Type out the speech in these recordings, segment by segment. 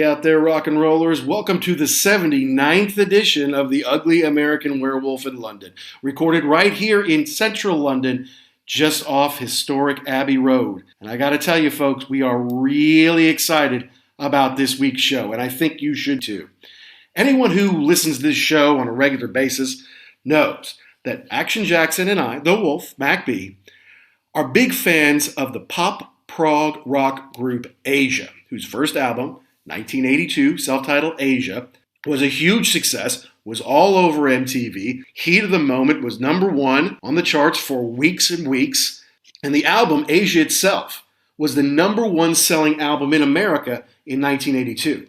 out there, rock and rollers. Welcome to the 79th edition of the Ugly American Werewolf in London, recorded right here in central London, just off historic Abbey Road. And I got to tell you, folks, we are really excited about this week's show, and I think you should too. Anyone who listens to this show on a regular basis knows that Action Jackson and I, the Wolf, Mac B, are big fans of the pop prog rock group Asia, whose first album, 1982, self-titled Asia, was a huge success, was all over MTV, heat of the moment, was number one on the charts for weeks and weeks, and the album, Asia itself, was the number one selling album in America in 1982.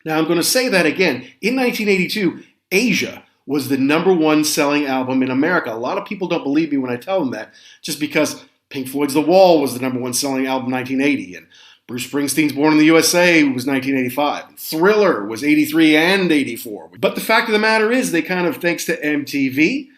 Now, I'm going to say that again. In 1982, Asia was the number one selling album in America. A lot of people don't believe me when I tell them that, just because Pink Floyd's The Wall was the number one selling album in 1980, and Bruce Springsteen's Born in the USA was 1985, and Thriller was 83 and 84. But the fact of the matter is, they kind of, thanks to MTV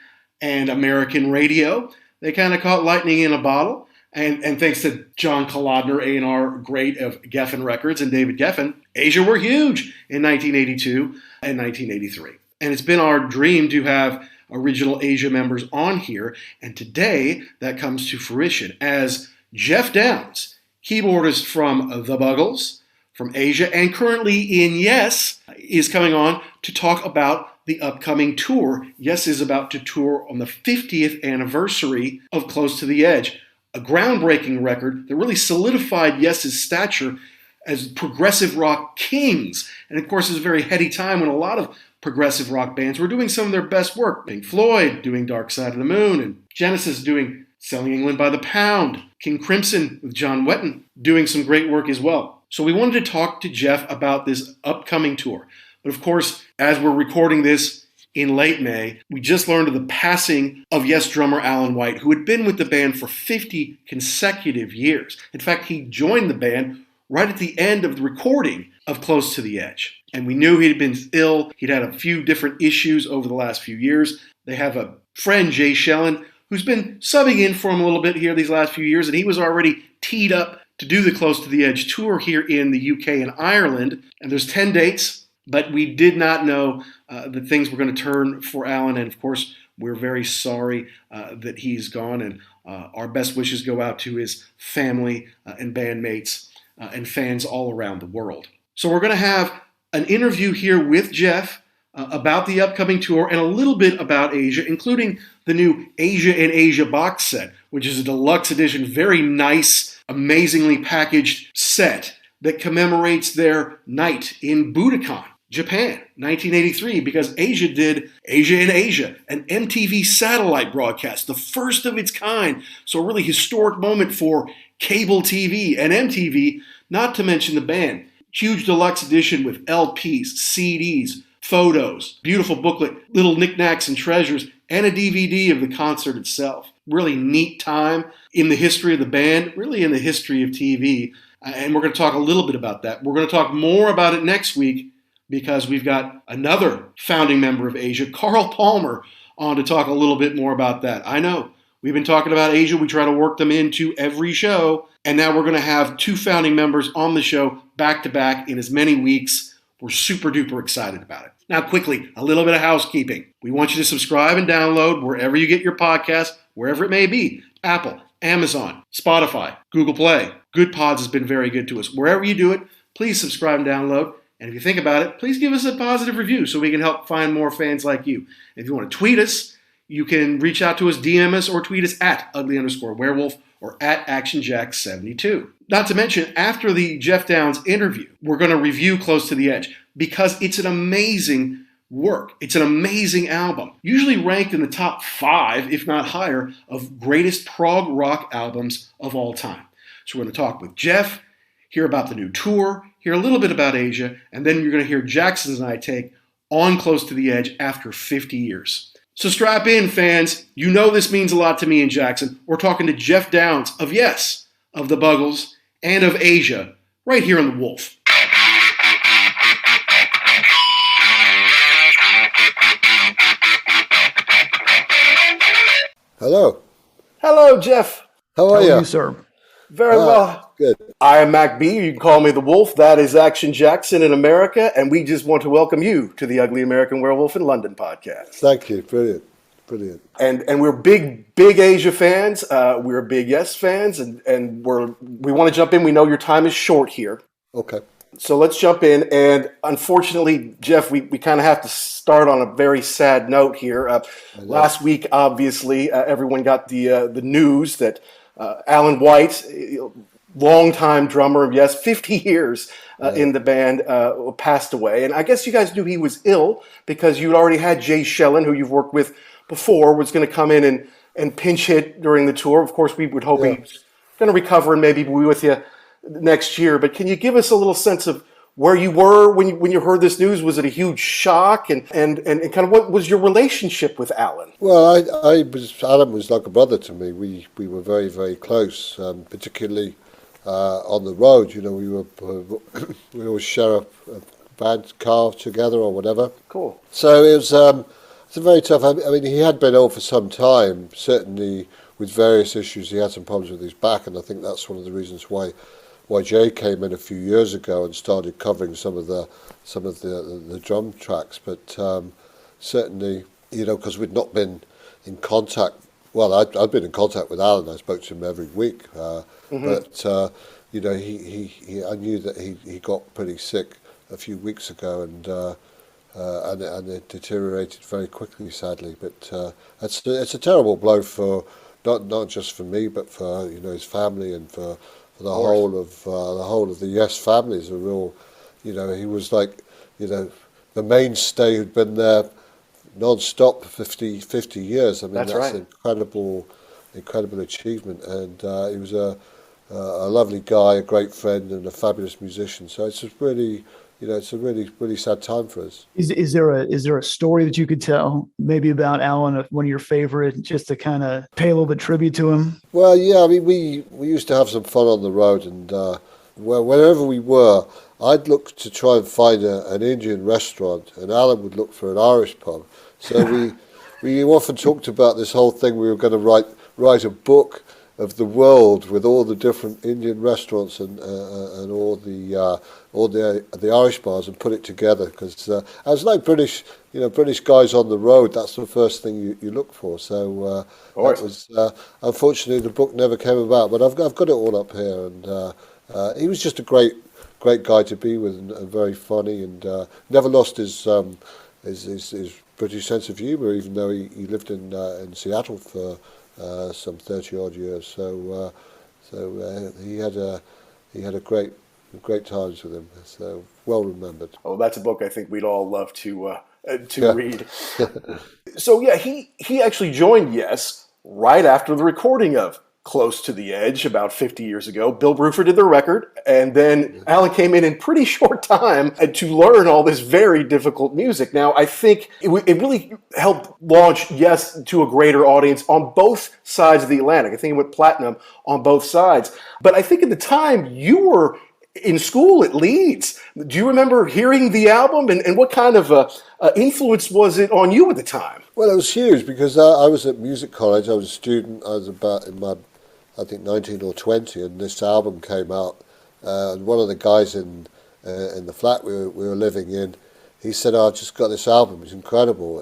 and American radio, they kind of caught lightning in a bottle, and thanks to John Kolodner, A&R great of Geffen Records, and David Geffen, Asia were huge in 1982 and 1983. And it's been our dream to have original Asia members on here, and today that comes to fruition as Geoff Downes, keyboardist from the Buggles, from Asia, and currently in Yes, is coming on to talk about the upcoming tour. Yes is about to tour on the 50th anniversary of Close to the Edge, a groundbreaking record that really solidified Yes's stature as progressive rock kings. And of course, it's a very heady time when a lot of progressive rock bands were doing some of their best work. Pink Floyd doing Dark Side of the Moon, and Genesis doing Selling England by the Pound. King Crimson with John Wetton doing some great work as well. So we wanted to talk to Geoff about this upcoming tour. But of course, as we're recording this in late May, we just learned of the passing of Yes drummer Alan White, who had been with the band for 50 consecutive years. In fact, he joined the band right at the end of the recording of Close to the Edge. And we knew he'd been ill. He'd had a few different issues over the last few years. They have a friend, Jay Shellen, who's been subbing in for him a little bit here these last few years, and he was already teed up to do the Close to the Edge tour here in the UK and Ireland. And there's 10 dates, but we did not know that things were going to turn for Alan. And of course, we're very sorry that he's gone, and our best wishes go out to his family and bandmates and fans all around the world. So we're going to have an interview here with Geoff about the upcoming tour and a little bit about Asia, including the new Asia in Asia box set, which is a deluxe edition, very nice, amazingly packaged set that commemorates their night in Budokan, Japan, 1983, because Asia did Asia in Asia, an MTV satellite broadcast, the first of its kind. So a really historic moment for cable TV and MTV, not to mention the band. Huge deluxe edition with LPs, CDs, photos, beautiful booklet, little knickknacks and treasures, and a DVD of the concert itself. Really neat time in the history of the band, really in the history of TV. And we're going to talk a little bit about that. We're going to talk more about it next week because we've got another founding member of Asia, Carl Palmer, on to talk a little bit more about that. I know, we've been talking about Asia. We try to work them into every show. And now we're going to have two founding members on the show back to back in as many weeks. We're super duper excited about it. Now, quickly, a little bit of housekeeping. We want you to subscribe and download wherever you get your podcast, wherever it may be. Apple, Amazon, Spotify, Google Play. Good Pods has been very good to us. Wherever you do it, please subscribe and download. And if you think about it, please give us a positive review so we can help find more fans like you. If you want to tweet us, you can reach out to us, DM us, or tweet us at ugly_werewolf or at ActionJack72. Not to mention, after the Geoff Downes interview, we're going to review Close to the Edge because it's an amazing work. It's an amazing album, usually ranked in the top 5, if not higher, of greatest prog rock albums of all time. So we're going to talk with Geoff, hear about the new tour, hear a little bit about Asia, and then you're going to hear Jackson's and I take on Close to the Edge after 50 years. So strap in, fans. You know this means a lot to me and Jackson. We're talking to Geoff Downes of Yes, of the Buggles, and of Asia, right here on The Wolf. Hello. Hello, Geoff. How are you? Sir? Very well. Good. I am Mac B. You can call me the Wolf. That is Action Jackson in America, and we just want to welcome you to the Ugly American Werewolf in London podcast. Thank you. Brilliant. Brilliant. And we're big Asia fans. We're big Yes fans, and we want to jump in. We know your time is short here. Okay. So let's jump in. And unfortunately, Geoff, we kind of have to start on a very sad note here. Last week, obviously, everyone got the news that Alan White, longtime drummer of Yes, 50 years in the band, passed away. And I guess you guys knew he was ill because you'd already had Jay Shellen, who you've worked with before, was going to come in and pinch hit during the tour. Of course, we would hope he's going to recover and maybe be with you next year. But can you give us a little sense of where you were when you heard this news? Was it a huge shock? And kind of what was your relationship with Alan? Well, Alan was like a brother to me. We were very, very close, particularly on the road. You know, we always share a band car together or whatever. Cool. So it was it's a very tough. I mean, he had been ill for some time, certainly with various issues. He had some problems with his back, and I think that's one of the reasons why Jay came in a few years ago and started covering some of the drum tracks. But certainly, you know, because we'd not been in contact. Well, I'd been in contact with Alan. I spoke to him every week. But you know, I knew that he got pretty sick a few weeks ago, and it deteriorated very quickly, sadly. But it's a terrible blow for not just for me, but for, you know, his family and for the whole of the Yes family. Is a real, you know, he was like, you know, the mainstay who'd been there non-stop for 50 years. I mean, that's right. An incredible achievement, and he was a lovely guy, a great friend, and a fabulous musician. So it's just really, you know, it's a really sad time for us. Is there a story that you could tell maybe about Alan, one of your favorite, just to kind of pay a little bit tribute to him? Well, yeah, I mean, we used to have some fun on the road, and wherever we were, I'd look to try and find an Indian restaurant, and Alan would look for an Irish pub. So we often talked about this whole thing. We were going to write a book of the world with all the different Indian restaurants and all the Irish bars, and put it together, because I was like British guys on the road. That's the first thing you look for. So that was unfortunately the book never came about, but I've got it all up here, and he was just a great guy to be with, and very funny, and never lost his British sense of humour, even though he lived in Seattle for some 30 odd years. So he had a great times with him. So well remembered. Oh, that's a book I think we'd all love to read. So yeah, he actually joined Yes right after the recording of Close to the Edge about 50 years ago. Bill Bruford did the record, and then Alan came in pretty short time to learn all this very difficult music. Now, I think it really helped launch Yes to a greater audience on both sides of the Atlantic. I think it went platinum on both sides. But I think at the time you were in school at Leeds. Do you remember hearing the album, and what kind of influence was it on you at the time? Well, it was huge, because I was at music college. I was a student. I was about in my, I think, 19 or 20, and this album came out. And one of the guys in the flat we were living in, he said, "I just got this album. It's incredible."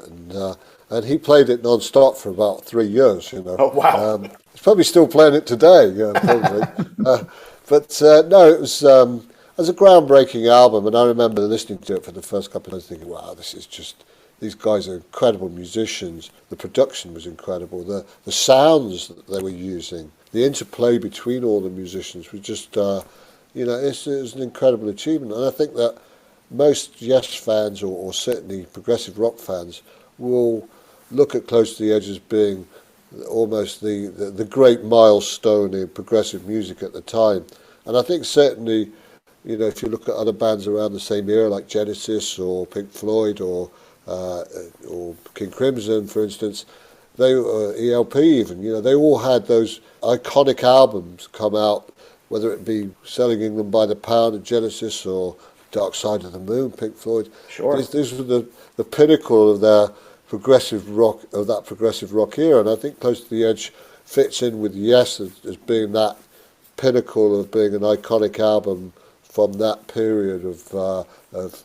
And he played it non-stop for about 3 years. You know. Oh wow! He's probably still playing it today. Yeah, probably. But no, it was a groundbreaking album, and I remember listening to it for the first couple of days, thinking, "Wow, this is just." These guys are incredible musicians. The production was incredible. The sounds that they were using, the interplay between all the musicians was just, you know, it was an incredible achievement. And I think that most Yes fans, or certainly progressive rock fans, will look at Close to the Edge as being almost the great milestone in progressive music at the time. And I think certainly, you know, if you look at other bands around the same era, like Genesis or Pink Floyd or King Crimson, for instance, they ELP even, you know, they all had those iconic albums come out, whether it be Selling England by the Pound of Genesis or Dark Side of the Moon, Pink Floyd. Sure. These were the pinnacle of their progressive rock, of that progressive rock era, and I think Close to the Edge fits in with Yes as being that pinnacle of being an iconic album from that period of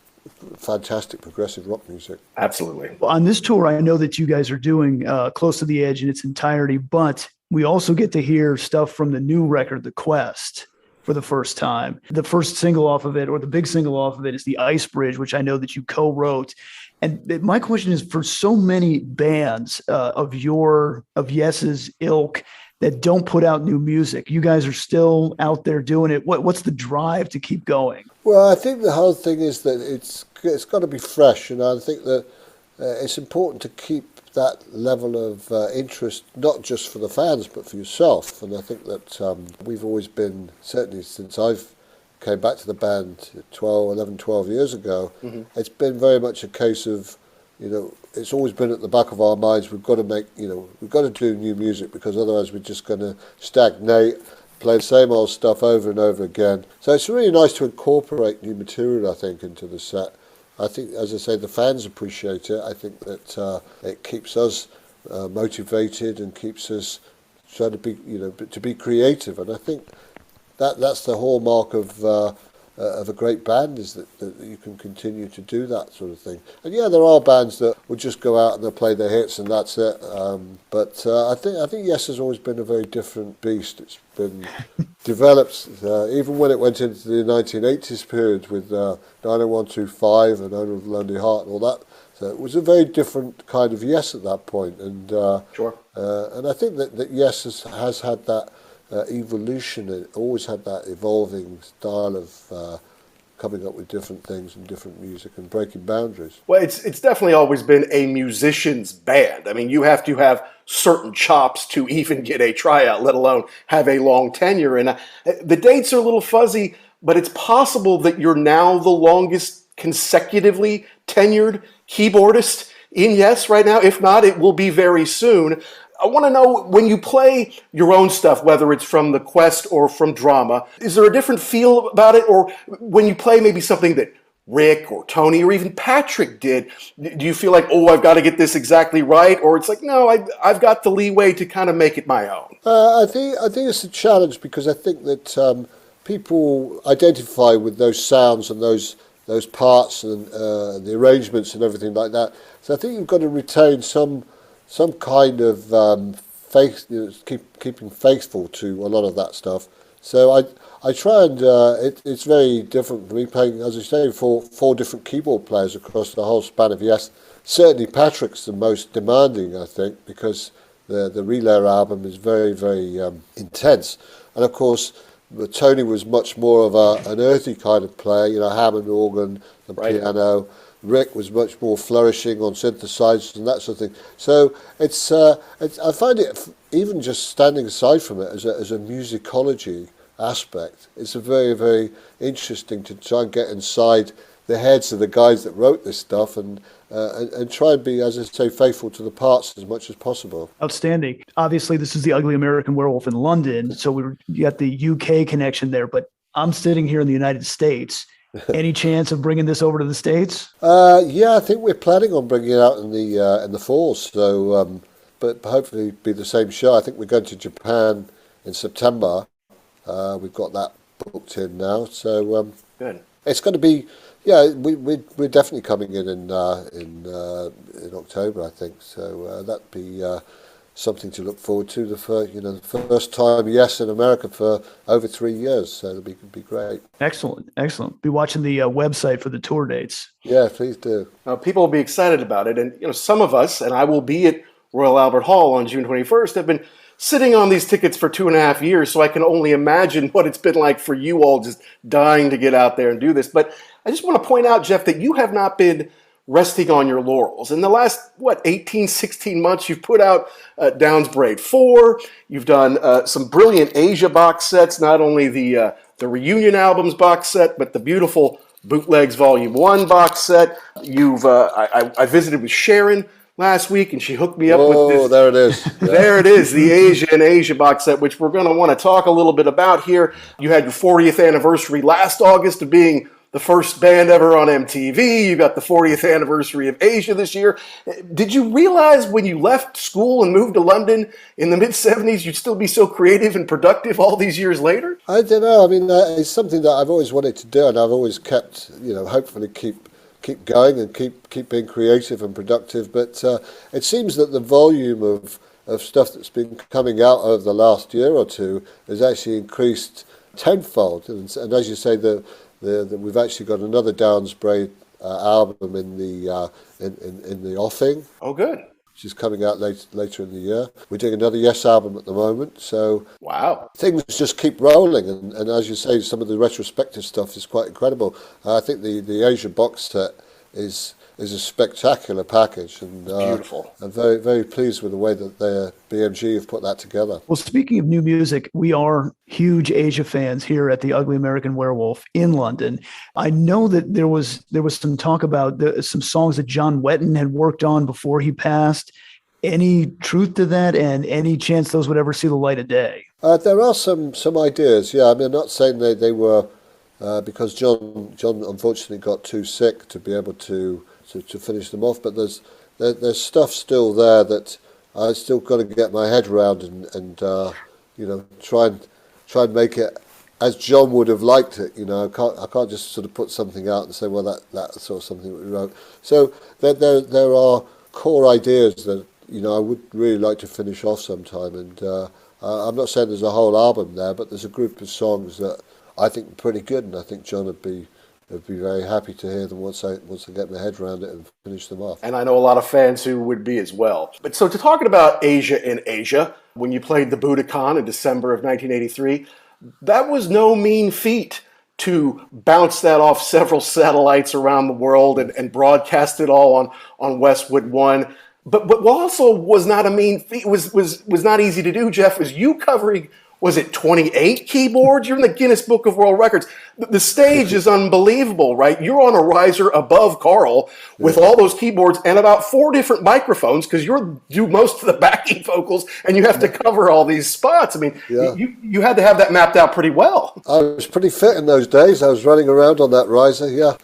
fantastic progressive rock music. Absolutely. On this tour, I know that you guys are doing Close to the Edge in its entirety, but we also get to hear stuff from the new record, The Quest, for the first time. The first single off of it, or the big single off of it, is The Ice Bridge, which I know that you co-wrote. And my question is, for so many bands of Yes's ilk that don't put out new music, you guys are still out there doing it. What's the drive to keep going? Well, I think the whole thing is that it's got to be fresh, and I think that it's important to keep that level of interest, not just for the fans, but for yourself. And I think that we've always been, certainly since I've came back to the band 12 years ago, it's been very much a case of, it's always been at the back of our minds, we've got to make, we've got to do new music, because otherwise we're just going to stagnate, play the same old stuff over and over again. So it's really nice to incorporate new material, I think, into the set. I think, as I say, the fans appreciate it. I think that it keeps us motivated and keeps us trying to be creative. And I think that's the hallmark of a great band, is that you can continue to do that sort of thing. And yeah, there are bands that will just go out and they'll play their hits and that's it. But I think Yes has always been a very different beast. It's been developed even when it went into the 1980s period with 90125 and Owner of the Lonely Heart and all that. So it was a very different kind of Yes at that point. And Sure. And I think that Yes has had that evolution. It always had that evolving style of coming up with different things and different music and breaking boundaries. Well, it's definitely always been a musician's band. I mean, you have to have certain chops to even get a tryout, let alone have a long tenure. And the dates are a little fuzzy, but it's possible that you're now the longest consecutively tenured keyboardist in Yes right now. If not, it will be very soon. I want to know, when you play your own stuff, whether it's from The Quest or from Drama, is there a different feel about it? Or when you play maybe something that Rick or Tony or even Patrick did, do you feel like, oh, I've got to get this exactly right? Or it's like, no, I've got the leeway to kind of make it my own? I think it's a challenge, because I think that people identify with those sounds and those parts and the arrangements and everything like that. So I think you've got to retain some kind of faith, keeping faithful to a lot of that stuff. So I try and it's very different for me playing, as I say, four different keyboard players across the whole span of Yes. Certainly Patrick's the most demanding, I think, because the Relayer album is very, very intense. And of course, Tony was much more of an earthy kind of player, Hammond organ and piano. Rick was much more flourishing on synthesizers and that sort of thing. So it's I find it, even just standing aside from it as a musicology aspect, it's a very, very interesting to try and get inside the heads of the guys that wrote this stuff and try and be, as I say, faithful to the parts as much as possible. Outstanding. Obviously, this is the Ugly American Werewolf in London, so you got the UK connection there, but I'm sitting here in the United States. Any chance of bringing this over to the States? Yeah, I think we're planning on bringing it out in the fall. So, but hopefully be the same show. I think we're going to Japan in September. We've got that booked in now. So good. It's going to be. Yeah, we're definitely coming in October, I think. So that'd be something to look forward to. The first time Yes in America for over 3 years, so it'll be great. Excellent. Be watching the website for the tour dates. Yeah, please do. People will be excited about it, and some of us, and I will be at Royal Albert Hall on June 21st, have been sitting on these tickets for 2.5 years, so I can only imagine what it's been like for you all, just dying to get out there and do this. But I just want to point out, Geoff, that you have not been resting on your laurels. In the last, 18, 16 months, you've put out Downes Braid 4. You've done some brilliant Asia box sets, not only the Reunion albums box set, but the beautiful Bootlegs Volume 1 box set. I visited with Sharon last week, and she hooked me up with this. Oh, there it is. Yeah. There it is, the Asia box set, which we're going to want to talk a little bit about here. You had your 40th anniversary last August of being the first band ever on MTV. You got the 40th anniversary of Asia this year. Did you realize when you left school and moved to London in the mid-'70s, you'd still be so creative and productive all these years later? I don't know. I mean, it's something that I've always wanted to do, and I've always kept, hopefully keep going and keep being creative and productive. But it seems that the volume of stuff that's been coming out over the last year or two has actually increased tenfold. And as you say, we've actually got another Downes album in the offing. Oh, good. Which is coming out later in the year. We're doing another Yes album at the moment. So wow, things just keep rolling. And as you say, some of the retrospective stuff is quite incredible. I think the Asia box set is a spectacular package, and beautiful. I'm very, very pleased with the way that the BMG have put that together. Well, speaking of new music, we are huge Asia fans here at the Ugly American Werewolf in London. I know that there was some talk about some songs that John Wetton had worked on before he passed. Any truth to that, and any chance those would ever see the light of day? There are some ideas. Yeah, I mean, I'm not saying they were because John unfortunately got too sick to be able to finish them off, but there's stuff still there that I still got to get my head around and try and make it as John would have liked it. I can't just sort of put something out and say, well, that's sort of something that we wrote. So there are core ideas that I would really like to finish off sometime, and I'm not saying there's a whole album there, but there's a group of songs that I think are pretty good, and I think John would be very happy to hear them once I get my head around it and finish them off. And I know a lot of fans who would be as well. But so talking about Asia in Asia, when you played the Budokan in December of 1983, that was no mean feat to bounce that off several satellites around the world and broadcast it all on Westwood One. But what also was not a mean feat, was not easy to do, Geoff, was you covering, was it 28 keyboards? You're in the Guinness Book of World Records. The stage is unbelievable, right? You're on a riser above Carl with all those keyboards and about 4 different microphones, because you do most of the backing vocals and you have to cover all these spots. I mean, you had to have that mapped out pretty well. I was pretty fit in those days. I was running around on that riser, yeah.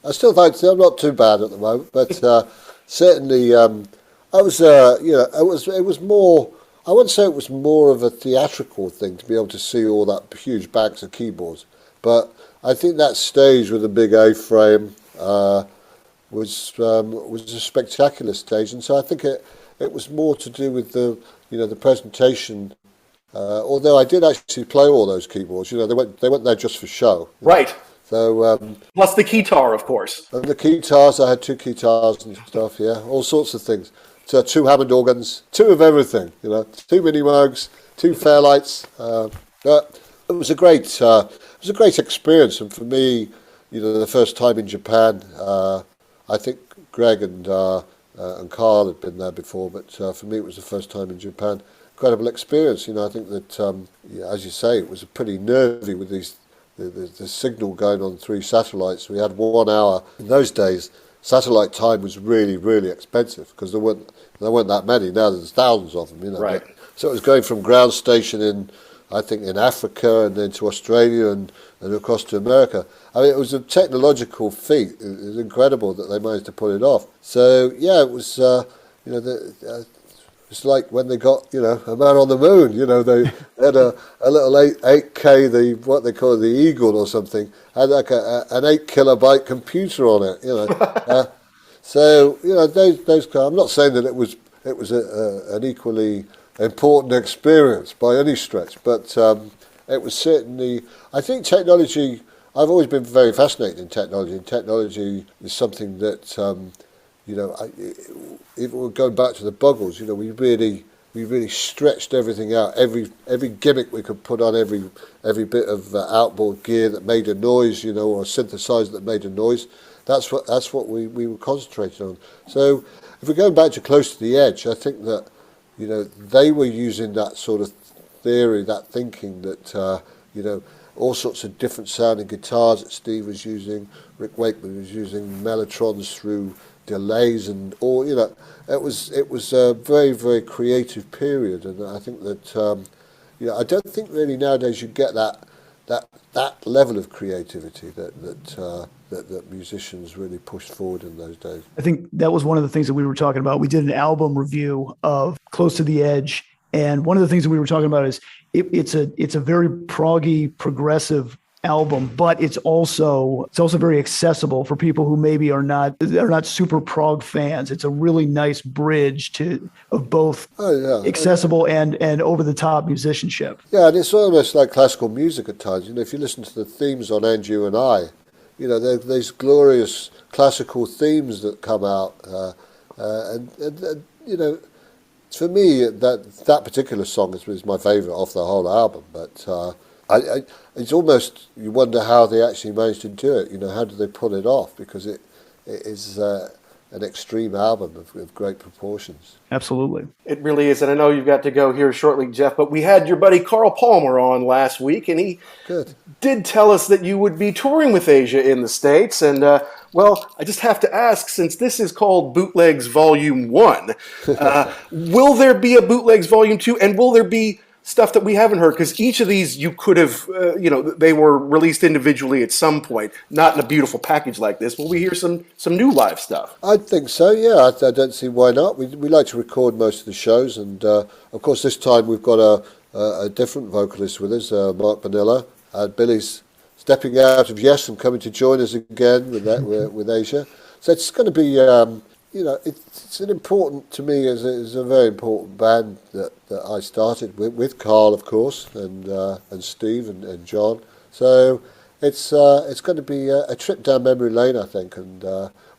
I still think I'm not too bad at the moment, but certainly I was, it was more... I wouldn't say it was more of a theatrical thing to be able to see all that huge bags of keyboards, but I think that stage with the big A-frame was a spectacular stage, and so I think it was more to do with the presentation. Although I did actually play all those keyboards, they weren't there just for show. Right. So plus the guitar, of course. And the guitars, I had 2 guitars and stuff. Yeah, all sorts of things. So 2 Hammond organs, 2 of everything, 2 mini Moogs, 2 Fairlights. It was a great experience, and for me, the first time in Japan, I think Greg and Carl had been there before, but for me it was the first time in Japan. Incredible experience, I think that, as you say, it was pretty nervy with the signal going on 3 satellites. We had 1 hour in those days. Satellite time was really, really expensive because there weren't that many. Now there's thousands of them, Right. So it was going from ground station in Africa and then to Australia and across to America. I mean, it was a technological feat. It was incredible that they managed to pull it off. So yeah, it was. It's like when they got, a man on the moon. They had a little 8K, what they call the Eagle or something, had like an 8 kilobyte computer on it. So those. I'm not saying that it was an equally important experience by any stretch, but it was certainly. I think technology. I've always been very fascinated in technology, and technology is something that. If we're going back to the Buggles, we really stretched everything out. Every gimmick we could put on, every bit of outboard gear that made a noise, or a synthesizer that made a noise. That's what we were concentrating on. So if we're going back to Close to the Edge, I think that they were using that sort of theory, that thinking that all sorts of different sounding guitars that Steve was using, Rick Wakeman was using mellotrons through delays and all, it was a very, very creative period, and I think that I don't think really nowadays you get that level of creativity that that musicians really pushed forward in those days. I think that was one of the things that we were talking about. We did an album review of Close to the Edge, and one of the things that we were talking about is it's a very proggy, progressive album, but it's also very accessible for people who maybe are not super prog fans. It's a really nice bridge of both accessible and over the top musicianship. Yeah, and it's almost like classical music at times. If you listen to the themes on And You and I, there's these glorious classical themes that come out, and for me that particular song is my favourite off the whole album. But it's almost, you wonder how they actually managed to do it. How do they pull it off? Because it is an extreme album of great proportions. Absolutely. It really is. And I know you've got to go here shortly, Geoff, but we had your buddy Carl Palmer on last week, and he did tell us that you would be touring with Asia in the States. And, well, I just have to ask, since this is called Bootlegs Volume 1, will there be a Bootlegs Volume 2, and will there be stuff that we haven't heard? Because each of these you could have, they were released individually at some point, not in a beautiful package like this. Will we hear some new live stuff? I think so, yeah. I don't see why not. We like to record most of the shows, and of course this time we've got a different vocalist with us, Mark Bonilla. Billy's stepping out of Yes and coming to join us again with Asia. So it's going to be, it's an important, to me, is a very important band that I started with Carl, of course, and Steve and John. So it's going to be a trip down memory lane, I think, and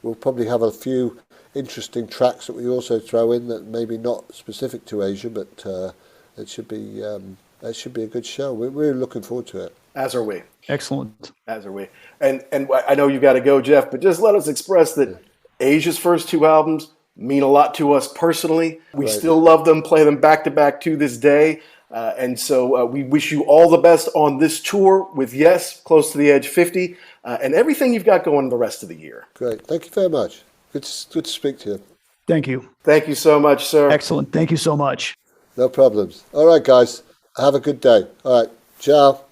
we'll probably have a few interesting tracks that we also throw in that maybe not specific to Asia, but it should be a good show. We're really looking forward to it. As are we. Excellent. As are we. And I know you've got to go, Geoff, but just let us express that Asia's first two albums mean a lot to us personally. We still love them, play them back to back to this day. And so we wish you all the best on this tour with Yes, Close to the Edge 50, and everything you've got going the rest of the year. Great. Thank you very much. Good to speak to you. Thank you. Thank you so much, sir. Excellent. Thank you so much. No problems. All right, guys. Have a good day. All right. Ciao.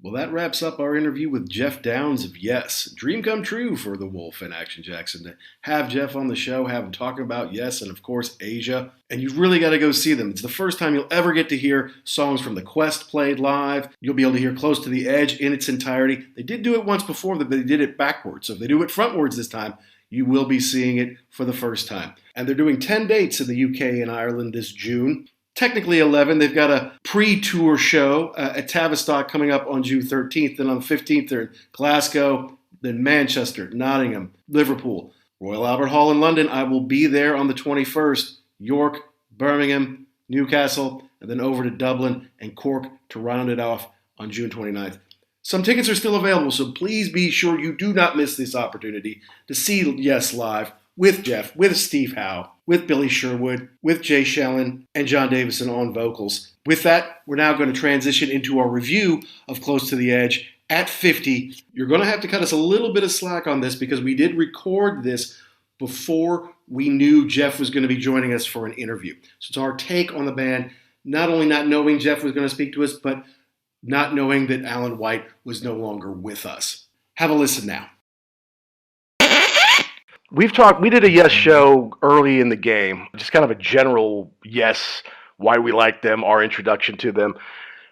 Well, that wraps up our interview with Geoff Downes of Yes. Dream come true for the Wolf and Action Jackson to have Geoff on the show, have him talking about Yes and, of course, Asia. And you've really got to go see them. It's the first time you'll ever get to hear songs from The Quest played live. You'll be able to hear Close to the Edge in its entirety. They did do it once before, but they did it backwards. So if they do it frontwards this time, you will be seeing it for the first time. And they're doing 10 dates in the UK and Ireland this June. Technically 11. They've got a pre-tour show at Tavistock coming up on June 13th. Then on the 15th, they're in Glasgow, then Manchester, Nottingham, Liverpool, Royal Albert Hall in London. I will be there on the 21st. York, Birmingham, Newcastle, and then over to Dublin and Cork to round it off on June 29th. Some tickets are still available, so please be sure you do not miss this opportunity to see Yes live with Geoff, with Steve Howe, with Billy Sherwood, with Jay Shellen, and John Davison on vocals. With that, we're now going to transition into our review of Close to the Edge at 50. You're going to have to cut us a little bit of slack on this because we did record this before we knew Geoff was going to be joining us for an interview. So it's our take on the band, not only not knowing Geoff was going to speak to us, but not knowing that Alan White was no longer with us. Have a listen now. We did a Yes show early in the game, just kind of a general Yes, why we like them, our introduction to them.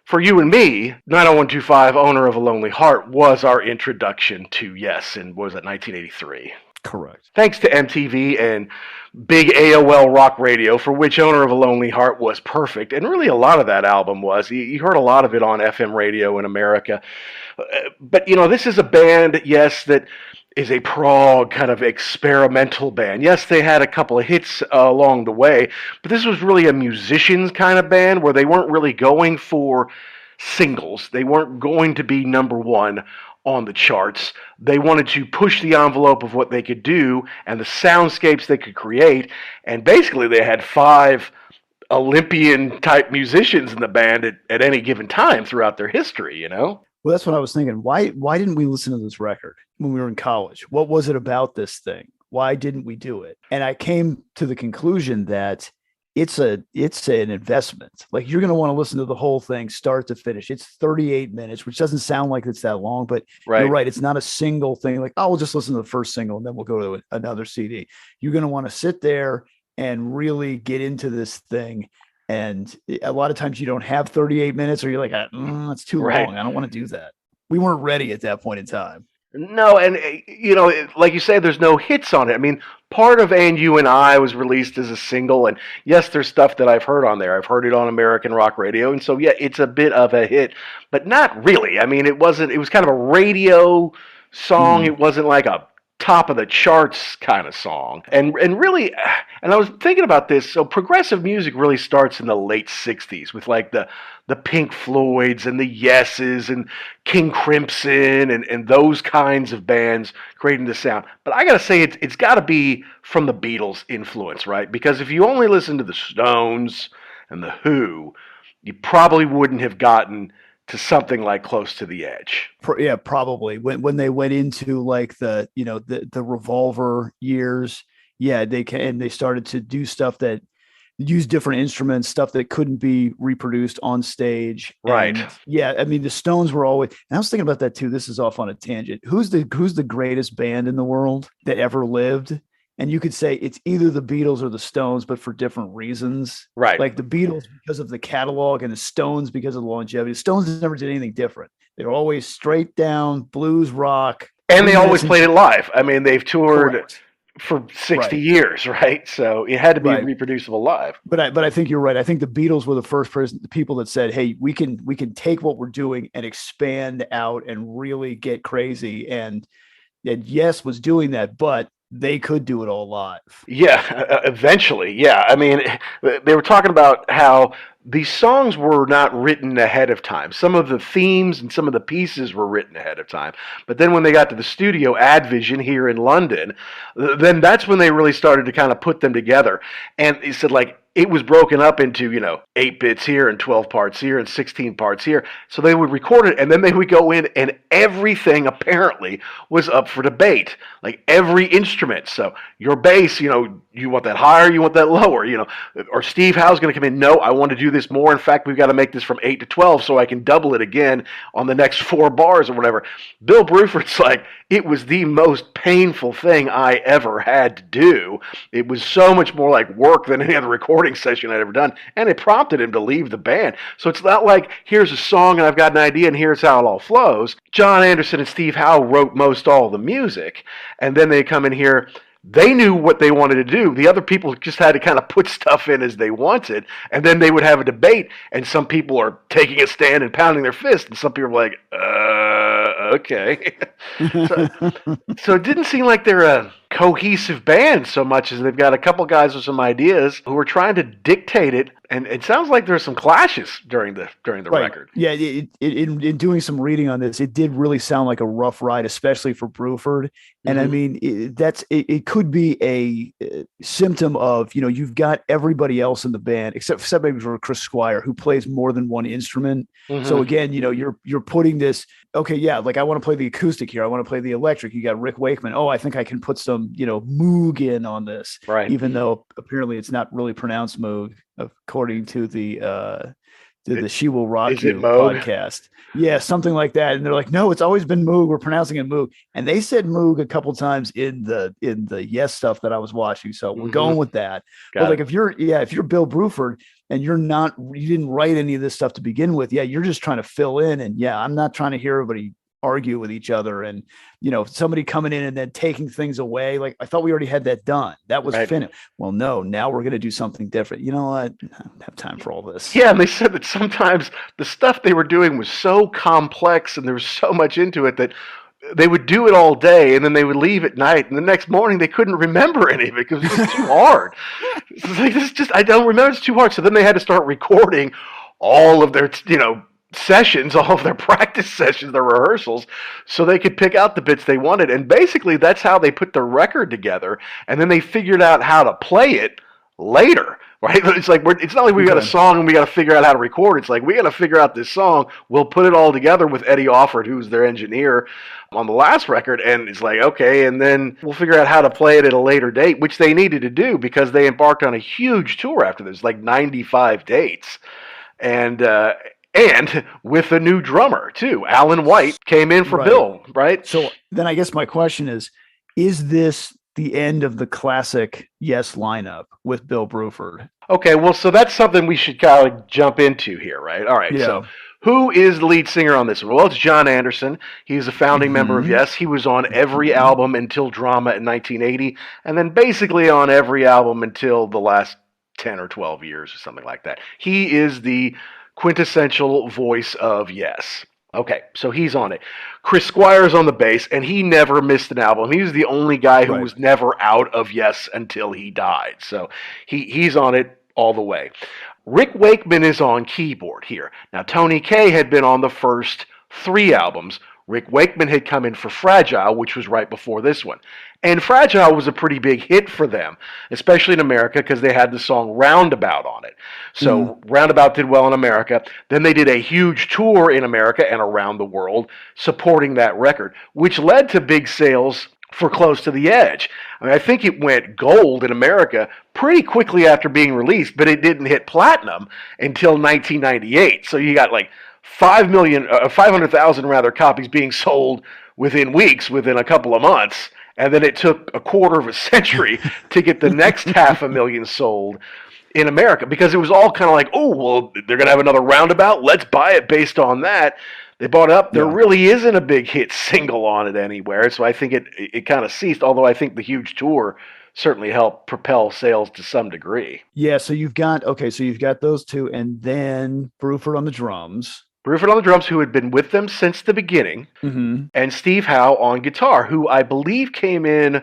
For you and me, 90125, Owner of a Lonely Heart, was our introduction to Yes, and what was that, 1983? Correct. Thanks to MTV and big AOL rock radio, for which Owner of a Lonely Heart was perfect. And really a lot of that album was. You heard a lot of it on FM radio in America. But, this is a band, Yes, that is a prog kind of experimental band. Yes, they had a couple of hits along the way, but this was really a musicians kind of band where they weren't really going for singles. They weren't going to be number one on the charts. They wanted to push the envelope of what they could do and the soundscapes they could create, and basically they had 5 Olympian-type musicians in the band at any given time throughout their history, Well, that's what I was thinking. Why didn't we listen to this record when we were in college? What was it about this thing? Why didn't we do it? And I came to the conclusion that it's an investment. Like you're going to want to listen to the whole thing start to finish. It's 38 minutes, which doesn't sound like it's that long, but you're Right. right. It's not a single thing like, oh, we'll just listen to the first single and then we'll go to another CD. You're going to want to sit there and really get into this thing. And a lot of times you don't have 38 minutes or you're like, it's too Right. long. I don't want to do that. We weren't ready at that point in time. No, and like you say, there's no hits on it. I mean, part of "And You and I" was released as a single, and yes, there's stuff that I've heard on there. I've heard it on American rock radio, and so yeah, it's a bit of a hit, but not really. I mean, it wasn't. It was kind of a radio song. It wasn't like a top of the charts kind of song, and really, and I was thinking about this. So progressive music really starts in the late '60s with like the Pink Floyds and the Yeses and King Crimson and those kinds of bands creating the sound. But I got to say, it's got to be from the Beatles' influence, right? Because if you only listen to the Stones and the Who, you probably wouldn't have gotten to something like Close to the Edge. Yeah, probably when they went into like the Revolver years. Yeah, they started to do stuff that use different instruments, stuff that couldn't be reproduced on stage. Right. And yeah, I mean the Stones were always. And I was thinking about that too. This is off on a tangent. Who's the greatest band in the world that ever lived? And you could say it's either the Beatles or the Stones, but for different reasons. Right. Like the Beatles because of the catalog, and the Stones because of the longevity. The Stones never did anything different. They were always straight down blues rock, and they always played it live. I mean, they've toured. Correct. For 60 years, right? So it had to be reproducible live. But I think you're right. I think the Beatles were the first people that said, "Hey, we can take what we're doing and expand out and really get crazy." And Yes was doing that, but they could do it all live. Yeah, eventually. Yeah, I mean, they were talking about how these songs were not written ahead of time. Some of the themes and some of the pieces were written ahead of time. But then when they got to the studio, Advision here in London, then that's when they really started to kind of put them together. And he said, like, it was broken up into, 8 bits here and 12 parts here and 16 parts here. So they would record it, and then they would go in, and everything apparently was up for debate. Like every instrument. So your bass, you want that higher, you want that lower, or Steve Howe's going to come in, no, I want to do this more. In fact, we've got to make this from 8 to 12 so I can double it again on the next 4 bars or whatever. Bill Bruford's like, it was the most painful thing I ever had to do. It was so much more like work than any other recording session I'd ever done, and it prompted him to leave the band. So it's not like, here's a song and I've got an idea and here's how it all flows. John Anderson and Steve Howe wrote most all the music, and then they come in here. They knew what they wanted to do. The other people just had to kind of put stuff in as they wanted, and then they would have a debate, and some people are taking a stand and pounding their fist, and some people are like, okay. So it didn't seem like they're a cohesive band so much as they've got a couple guys with some ideas who are trying to dictate it, and it sounds like there's some clashes during the record. Yeah, in doing some reading on this, it did really sound like a rough ride, especially for Bruford. And I mean, it could be a symptom of, you've got everybody else in the band, except maybe for Chris Squire, who plays more than one instrument. So again, you're putting this, okay, yeah, like I want to play the acoustic here. I want to play the electric. You got Rick Wakeman. Oh, I think I can put some, Moog in on this. Right. Even though apparently it's not really pronounced Moog, according to the She Will Rock You podcast. Yeah, something like that. And they're like, no, it's always been Moog. We're pronouncing it Moog. And they said Moog a couple times in the Yes stuff that I was watching. So we're going with that. But like if you're Bill Bruford and you didn't write any of this stuff to begin with, you're just trying to fill in. And I'm not trying to hear everybody argue with each other and somebody coming in and then taking things away. Like I thought we already had that done. That was finished. Well, no, now we're going to do something different. You know what? I don't have time for all this. Yeah, and they said that sometimes the stuff they were doing was so complex and there was so much into it that they would do it all day and then they would leave at night, and the next morning they couldn't remember any of it because it was too hard. It's like, I don't remember, it's too hard. So then they had to start recording all of their sessions, all of their practice sessions, their rehearsals, so they could pick out the bits they wanted. And basically that's how they put the record together, and then they figured out how to play it later. right? It's like it's not like we got a song and we got to figure out how to record. It's like we got to figure out this song. We'll put it all together with Eddie Offord, who's their engineer on the last record, and it's like, okay, and then we'll figure out how to play it at a later date, which they needed to do because they embarked on a huge tour after this, like 95 dates, and with a new drummer too. Alan White came in for Bill, right? So then I guess my question is this the end of the classic Yes lineup with Bill Bruford? Okay, well, so that's something we should kind of jump into here, right? All right, so who is the lead singer on this one? Well, it's John Anderson. He's a founding member of Yes. He was on every album until Drama in 1980, and then basically on every album until the last 10 or 12 years or something like that. He is the quintessential voice of Yes. Okay, so he's on it. Chris Squire's on the bass, and he never missed an album. He was the only guy who was never out of Yes until he died. So he's on it all the way. Rick Wakeman is on keyboard here. Now, Tony Kaye had been on the first 3 albums. Rick Wakeman had come in for Fragile, which was right before this one. And Fragile was a pretty big hit for them, especially in America, because they had the song Roundabout on it. So Roundabout did well in America. Then they did a huge tour in America and around the world supporting that record, which led to big sales for Close to the Edge. I mean, I think it went gold in America pretty quickly after being released, but it didn't hit platinum until 1998. So you got like 500,000 rather copies being sold within weeks, within a couple of months, and then it took a quarter of a century to get the next 500,000 sold in America, because it was all kind of like, oh, well, they're going to have another Roundabout, let's buy it based on that. They bought it up. There really isn't a big hit single on it anywhere, so I think it kind of ceased, although I think the huge tour certainly helped propel sales to some degree. Yeah, so you've got those two, and then Bruford on the drums. Bruford on the drums, who had been with them since the beginning, and Steve Howe on guitar, who I believe came in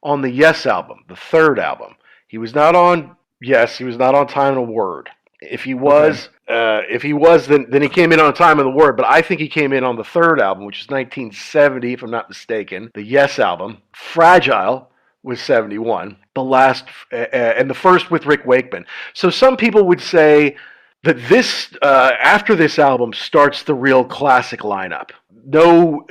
on the Yes album, the 3rd album. He was not on Yes, he was not on Time and a Word. If he was, then he came in on Time of the Word, but I think he came in on the 3rd album, which is 1970, if I'm not mistaken, the Yes album. Fragile was 71, the last, and the first with Rick Wakeman. So some people would say that this, after this album, starts the real classic lineup. No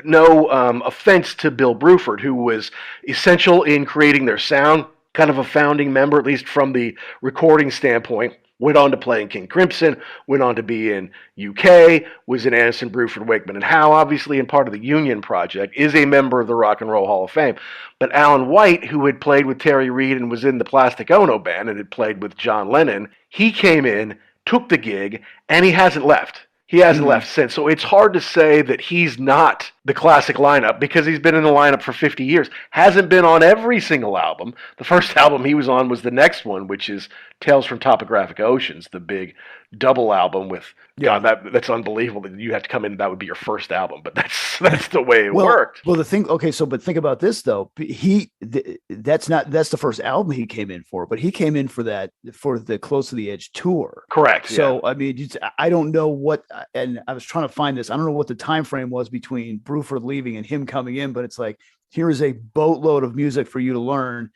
offense to Bill Bruford, who was essential in creating their sound, kind of a founding member, at least from the recording standpoint. Went on to play in King Crimson, went on to be in UK, was in Anderson, Bruford, Wakeman, and Howe, obviously, and part of the Union Project, is a member of the Rock and Roll Hall of Fame. But Alan White, who had played with Terry Reid and was in the Plastic Ono Band and had played with John Lennon, he came in, took the gig, and he hasn't left. He hasn't left since. So it's hard to say that he's not the classic lineup, because he's been in the lineup for 50 years. Hasn't been on every single album. The first album he was on was the next one, which is Tales from Topographic Oceans, the big double album with, God, that's unbelievable that you have to come in, that would be your first albm, but that's the way it worked. Well, but think about this though. That's the first album he came in for, but he came in for the Close to the Edge tour. Correct. So, I mean, I don't know what, and I was trying to find this, I don't know what the time frame was between Bruford leaving and him coming in, but it's like, here is a boatload of music for you to learn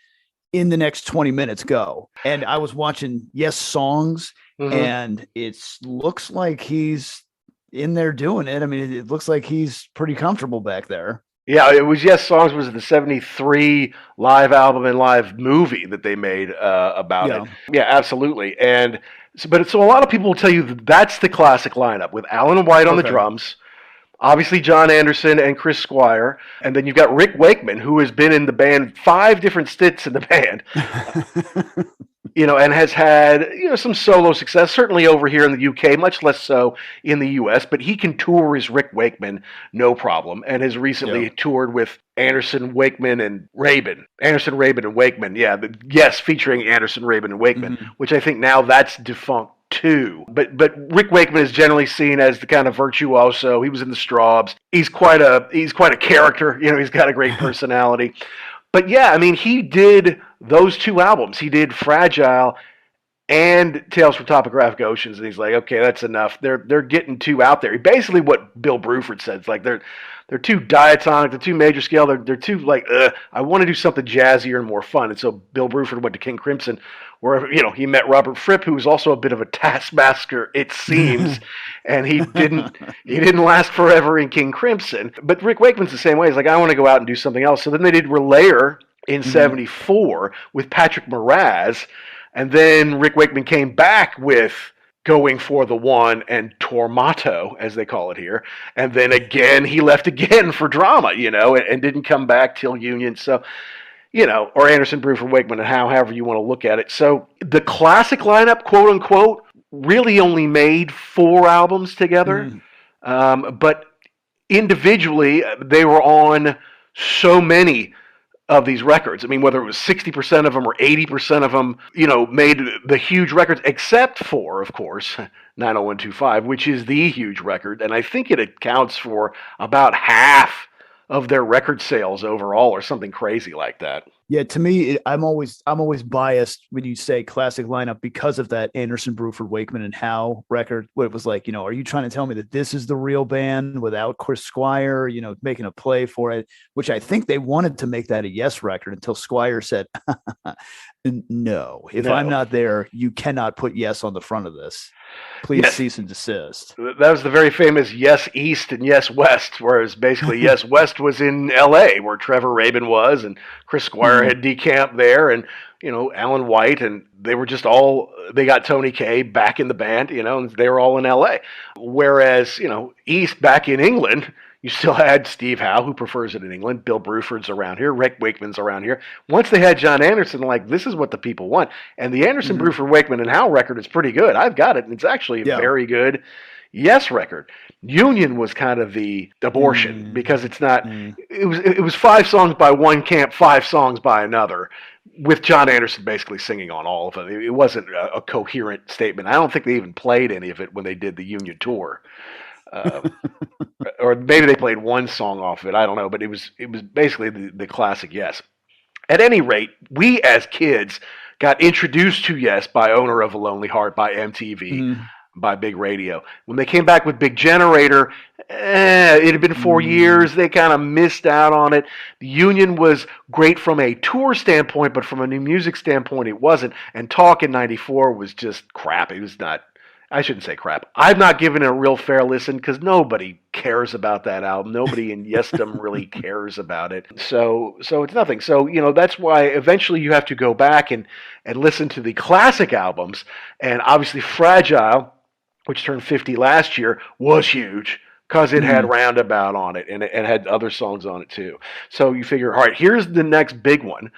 in the next 20 minutes, go. And I was watching Yes Songs, and it looks like he's in there doing it. I mean, it looks like he's pretty comfortable back there. Yeah, it was Yes Songs was the 73 live album and live movie that they made about it. Yeah, absolutely. And so a lot of people will tell you that's the classic lineup with Alan White on the drums, obviously John Anderson and Chris Squire, and then you've got Rick Wakeman, who has been in the band 5 different stints in the band. And has had, some solo success, certainly over here in the UK, much less so in the US, but he can tour as Rick Wakeman, no problem, and has recently toured with Anderson, Wakeman, and Rabin. Anderson, Rabin, and Wakeman, featuring Anderson, Rabin, and Wakeman, which I think now that's defunct too. But Rick Wakeman is generally seen as the kind of virtuoso. He was in the Strawbs. He's quite a character, he's got a great personality. But yeah, I mean, he did those 2 albums. He did Fragile and Tales from Topographic Oceans, and he's like, okay, that's enough. They're getting too out there. Basically what Bill Bruford said, it's like they're they're too diatonic, they're too major scale, they're too like, I want to do something jazzier and more fun. And so Bill Bruford went to King Crimson, where he met Robert Fripp, who was also a bit of a taskmaster, it seems, and he didn't last forever in King Crimson. But Rick Wakeman's the same way. He's like, I want to go out and do something else. So then they did Relayer in '74 with Patrick Moraz, and then Rick Wakeman came back with Going for the One and Tormato, as they call it here. And then again, he left again for Drama, and didn't come back till Union. So, or Anderson, Bruford, Wakeman, and however you want to look at it. So the classic lineup, quote unquote, really only made 4 albums together. But individually, they were on so many of these records. I mean, whether it was 60% of them or 80% of them, made the huge records, except for, of course, 90125, which is the huge record. And I think it accounts for about half of their record sales overall or something crazy like that. Yeah, to me, I'm always biased when you say classic lineup because of that Anderson, Bruford, Wakeman, and Howe record. What it was like, are you trying to tell me that this is the real band without Chris Squire, making a play for it, which I think they wanted to make that a Yes record until Squire said, no, I'm not there, you cannot put Yes on the front of this. Please cease and desist. That was the very famous Yes East and Yes West, whereas basically Yes West was in L.A., where Trevor Rabin was, and Chris Squire had decamped there, and Alan White, and they were just they got Tony Kaye back in the band, and they were all in L.A. Whereas East, back in England, you still had Steve Howe, who prefers it in England. Bill Bruford's around here. Rick Wakeman's around here. Once they had John Anderson, this is what the people want. And the Anderson, Bruford, Wakeman, and Howe record is pretty good. I've got it, and it's actually a very good Yes record. Union was kind of the abortion because it's not. It was 5 songs by one camp, 5 songs by another, with John Anderson basically singing on all of it. It wasn't a coherent statement. I don't think they even played any of it when they did the Union tour. Or maybe they played one song off of it. I don't know, but it was basically the classic Yes. At any rate, we as kids got introduced to Yes by Owner of a Lonely Heart, by MTV, by Big Radio. When they came back with Big Generator, it had been 4 years. They kind of missed out on it. The Union was great from a tour standpoint, but from a new music standpoint, it wasn't. And Talk in '94 was just crap. It was not. I shouldn't say crap. I've not given it a real fair listen because nobody cares about that album. Nobody in Yesdom really cares about it. So it's nothing. So, that's why eventually you have to go back and listen to the classic albums. And obviously Fragile, which turned 50 last year, was huge because it had Roundabout on it and it had other songs on it too. So you figure, all right, here's the next big one.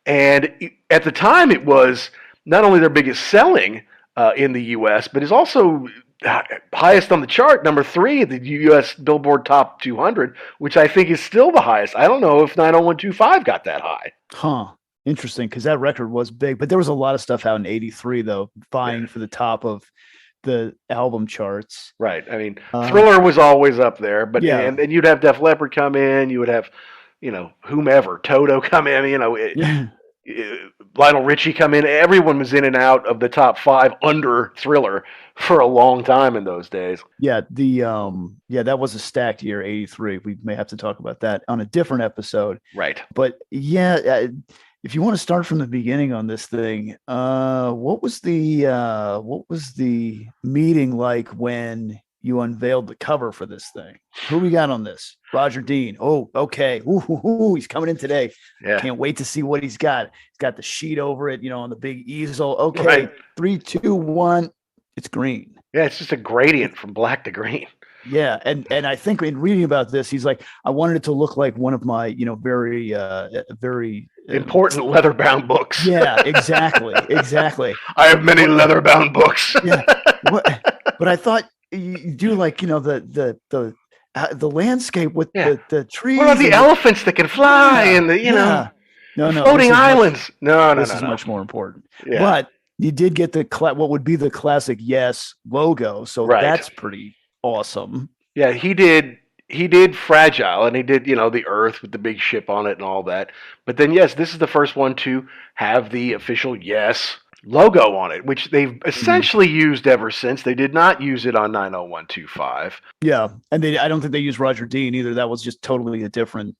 And at the time it was not only their biggest selling in the U.S., but is also highest on the chart, number 3 at the U.S. Billboard Top 200, which I think is still the highest. I don't know if 90125 got that high. Huh. Interesting, because that record was big, but there was a lot of stuff out in '83 though, vying for the top of the album charts. Right. I mean, Thriller was always up there, but and you'd have Def Leppard come in, you would have, whomever, Toto come in, Lionel Richie come in. Everyone was in and out of the top 5 under Thriller for a long time in those days. Yeah, that was a stacked year, '83. We may have to talk about that on a different episode. Right. But if you want to start from the beginning on this thing, what was the meeting like when you unveiled the cover for this thing? Who we got on this? Roger Dean. Oh, okay. Ooh, he's coming in today. Yeah. Can't wait to see what he's got. He's got the sheet over it, on the big easel. Okay, right. 3, 2, 1. It's green. Yeah, it's just a gradient from black to green. Yeah, and I think in reading about this, he's like, I wanted it to look like one of my, very important leather-bound books. Yeah, exactly. I have many leather-bound books. Yeah, but I thought you do like the landscape with the trees. What about the elephants that can fly and the floating islands? This is much more important. Yeah. But you did get what would be the classic Yes logo, so that's pretty awesome. Yeah, he did he did Fragile, and he did, the Earth with the big ship on it and all that. But then, yes, this is the first one to have the official Yes logo on it, which they've essentially used ever since. They did not use it on 90125. Yeah, and I don't think they used Roger Dean either. That was just totally a different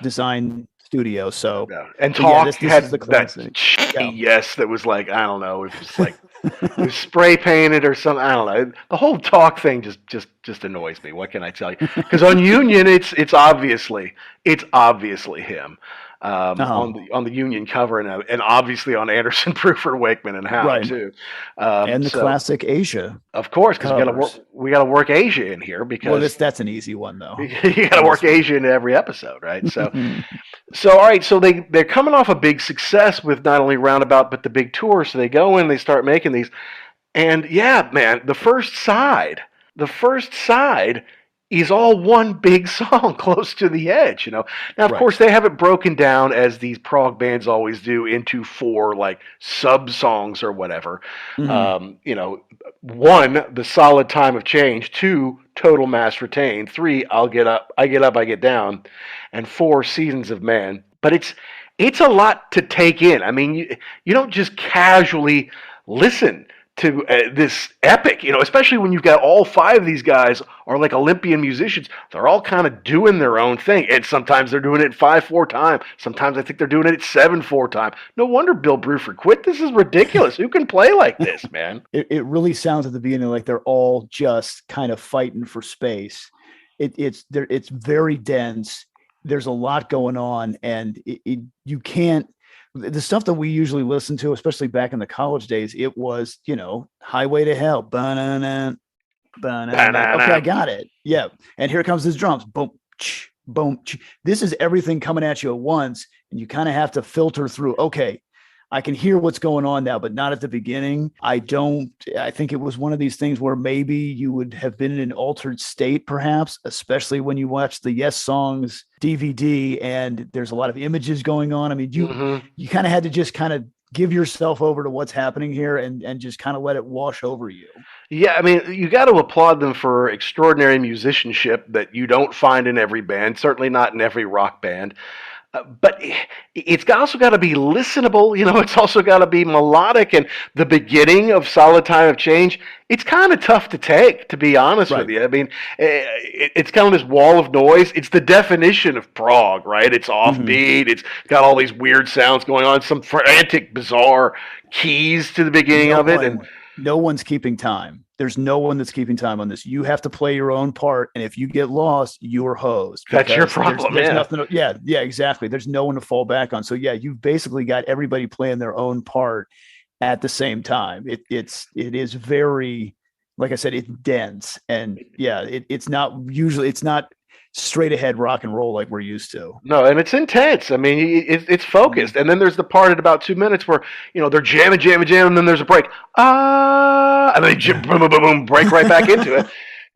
design studio. So and Talk this had is the classic. That Yes that was like, I don't know, if it's like it was spray painted or something. I don't know. The whole Talk thing just annoys me. What can I tell you? Because on Union, it's obviously him. On the Union cover and obviously on Anderson, Bruford, Wakeman, and Howe too, and the classic Asia, of course, because we gotta work Asia in here because that's an easy one though. You gotta work Asia into every episode, right? So, all right, so they're coming off a big success with not only Roundabout but the big tour. So they go in, they start making these, and yeah, man, the first side is all one big song, Close to the Edge, Now, of course, they have it broken down, as these prog bands always do, into 4, like, sub-songs or whatever. Mm-hmm. 1, The Solid Time of Change. 2, Total Mass Retained. 3, I Get Up, I Get Down. And 4, Seasons of Man. But it's a lot to take in. I mean, you don't just casually listen to this epic, especially when you've got all 5 of these guys are like Olympian musicians. They're all kind of doing their own thing. And sometimes they're doing it 5/4 time. Sometimes I think they're doing it 7/4 time. No wonder Bill Bruford quit. This is ridiculous. Who can play like this, man? It really sounds at the beginning like they're all just kind of fighting for space. It's very dense. There's a lot going on, and you can't. The stuff that we usually listen to, especially back in the college days, it was, Highway to Hell. Ba-na-na, ba-na-na. Okay, I got it. Yeah. And here comes his drums. Boom, ch, boom. Ch. This is everything coming at you at once. And you kind of have to filter through. Okay, I can hear what's going on now, but not at the beginning. I think it was one of these things where maybe you would have been in an altered state, perhaps, especially when you watch the Yes Songs DVD and there's a lot of images going on. I mean, you kind of had to just kind of give yourself over to what's happening here and just kind of let it wash over you. Yeah, I mean, you got to applaud them for extraordinary musicianship that you don't find in every band, certainly not in every rock band. But it's also got to be listenable, it's also got to be melodic. And the beginning of Solid Time of Change, it's kind of tough to take, to be honest with you. I mean, it's kind of this wall of noise. It's the definition of prog, right? It's offbeat. It's got all these weird sounds going on, some frantic, bizarre keys to the beginning of it. And no one's keeping time. There's no one that's keeping time on this. You have to play your own part, and if you get lost, you're hosed. That's your problem. There's nothing. Yeah, exactly. There's no one to fall back on. So yeah, you've basically got everybody playing their own part at the same time. It is very, like I said, it's dense, and yeah, it's not straight ahead rock and roll like we're used to. No, and it's intense. I mean, it's focused. And then there's the part at about 2 minutes where, they're jamming, and then there's a break. And then they boom, boom, boom, boom, break right back into it.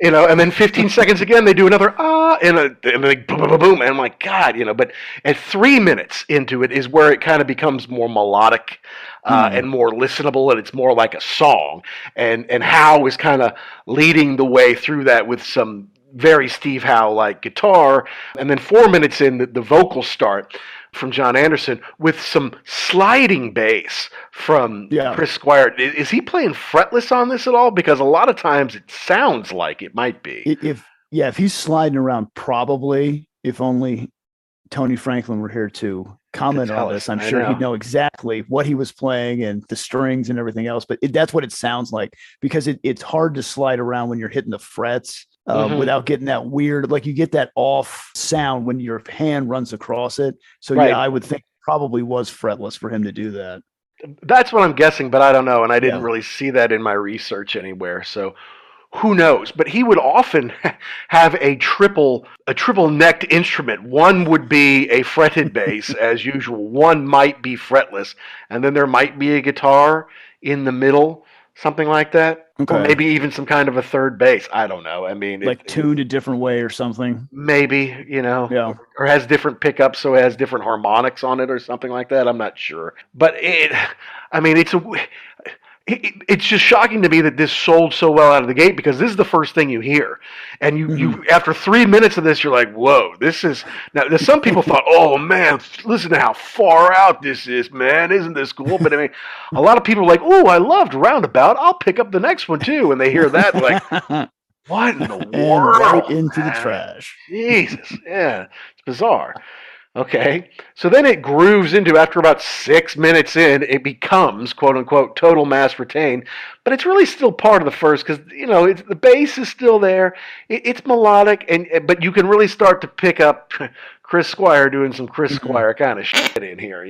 And then 15 seconds again, they do another and then they boom, boom, boom, boom. And I'm like, God, but at 3 minutes into it is where it kind of becomes more melodic and more listenable, and it's more like a song. And Howe is kind of leading the way through that with some very Steve Howe-like guitar. And then 4 minutes in, the vocals start from John Anderson with some sliding bass from Chris Squire. Is he playing fretless on this at all? Because a lot of times it sounds like it might be. If he's sliding around, probably. If only Tony Franklin were here to comment on this, I'm sure he'd know exactly what he was playing and the strings and everything else. But that's what it sounds like, because it's hard to slide around when you're hitting the frets. Without getting that weird, like you get that off sound when your hand runs across it. So yeah, I would think probably was fretless for him to do that. That's what I'm guessing, but I don't know. And I didn't really see that in my research anywhere. So who knows? But he would often have a triple necked instrument. One would be a fretted bass as usual. One might be fretless. And then there might be a guitar in the middle. Something like that. Okay. Or maybe even some kind of a third bass. I don't know. I mean, like tuned a different way or something. Maybe, or has different pickups, so it has different harmonics on it or something like that. I'm not sure. But it's just shocking to me that this sold so well out of the gate, because this is the first thing you hear, and you after 3 minutes of this, you're like, whoa, this is now. Some people thought, oh man, listen to how far out this is, man, isn't this cool? But I mean, a lot of people are like, oh, I loved Roundabout, I'll pick up the next one too, and they hear that like, what in the and world? right into man? the trash. Jesus, yeah, it's bizarre. Okay, so then it grooves into, after about 6 minutes in, it becomes quote unquote total mass retained, but it's really still part of the first, because the bass is still there. It's melodic, but you can really start to pick up Chris Squire doing some Chris Squire kind of shit in here.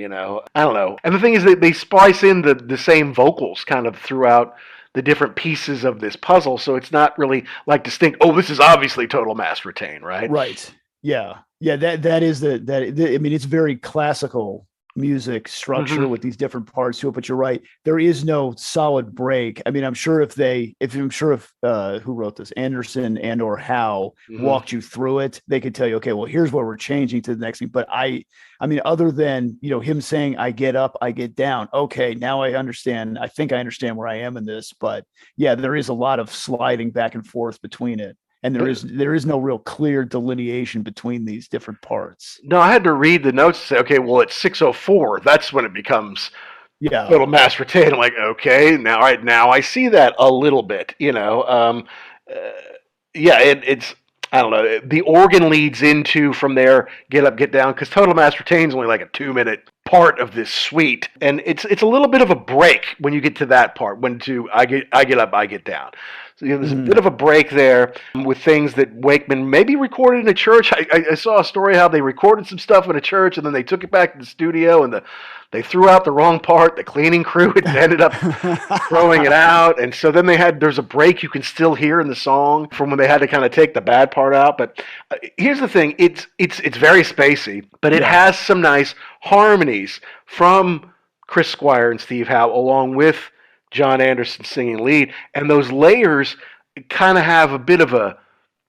I don't know. And the thing is that they splice in the same vocals kind of throughout the different pieces of this puzzle, so it's not really like distinct. Oh, this is obviously total mass retain, right? Right. Yeah. Yeah. That is I mean, it's very classical music structure with these different parts to it, but you're right. There is no solid break. I mean, I'm sure if who wrote this, Anderson and or Howe walked you through it, they could tell you, okay, well, here's what we're changing to the next thing. But I mean, other than, him saying, I get up, I get down. Okay. Now I understand. I think I understand where I am in this, but yeah, there is a lot of sliding back and forth between it. And there is no real clear delineation between these different parts. No, I had to read the notes and say, okay, well, at 6:04, that's when it becomes total mass retain. I'm like, okay, now I see that a little bit. It's I don't know. The organ leads into, from there, get up, get down, because total mass retain is only like a 2-minute part of this suite, and it's a little bit of a break when you get to that part. I get up, I get down. So there's a bit of a break there with things that Wakeman maybe recorded in a church. I saw a story how they recorded some stuff in a church, and then they took it back to the studio, and they threw out the wrong part. The cleaning crew ended up throwing it out, and so then there's a break you can still hear in the song from when they had to kind of take the bad part out. But here's the thing: it's very spacey, but it has some nice harmonies from Chris Squire and Steve Howe, along with John Anderson singing lead, and those layers kind of have a bit of a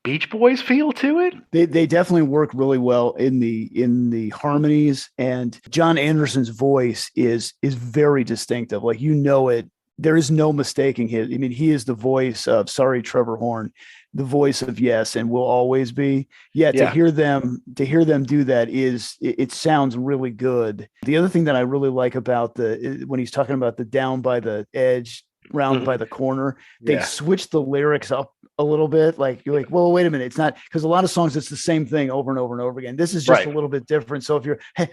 Beach Boys feel to it. They definitely work really well in the harmonies, and John Anderson's voice is very distinctive. Like, it, there is no mistaking his. I mean, he is the voice of Sorry Trevor Horn, the voice of Yes and Will Always Be. To hear them do that it sounds really good. The other thing that I really like about when he's talking about the down by the edge, round by the corner, they switch the lyrics up a little bit. Like, you're like, well, wait a minute, it's not, because a lot of songs it's the same thing over and over and over again. This is just a little bit different. So if you're, hey,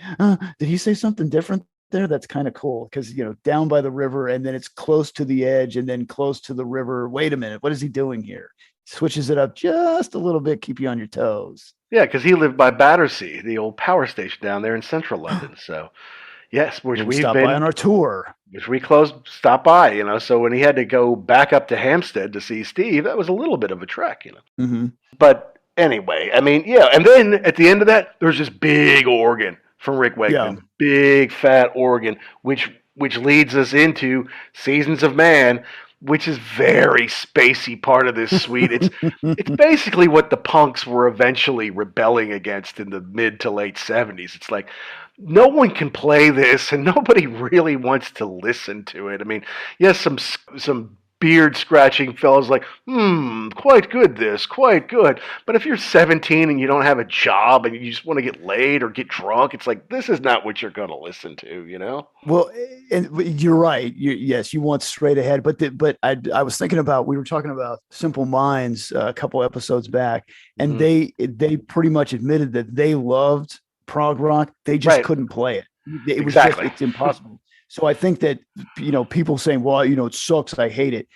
did he say something different there? That's kind of cool, because down by the river, and then it's close to the edge, and then close to the river. Wait a minute, what is he doing here? Switches it up just a little bit, keep you on your toes. Yeah, because he lived by Battersea, the old power station down there in central London. So, yes, which we've stopped been by on our tour. Which we stopped by, So when he had to go back up to Hampstead to see Steve, that was a little bit of a trek, But anyway, I mean, and then at the end of that, there's this big organ from Rick Wakeman, big fat organ, which leads us into Seasons of Man, which is very spacey part of this suite. It's basically what the punks were eventually rebelling against in the mid to late 70s. It's like, no one can play this, and nobody really wants to listen to it. I mean, yes, some beard scratching fellas like, quite good. But if you're 17 and you don't have a job and you just want to get laid or get drunk, it's like, this is not what you're going to listen to, Well, and you're right. Yes, you want straight ahead. But I was thinking about, we were talking about Simple Minds a couple episodes back, and they pretty much admitted that they loved prog rock. They just couldn't play it. It was it's impossible. So I think that, people saying, well, it sucks, I hate it.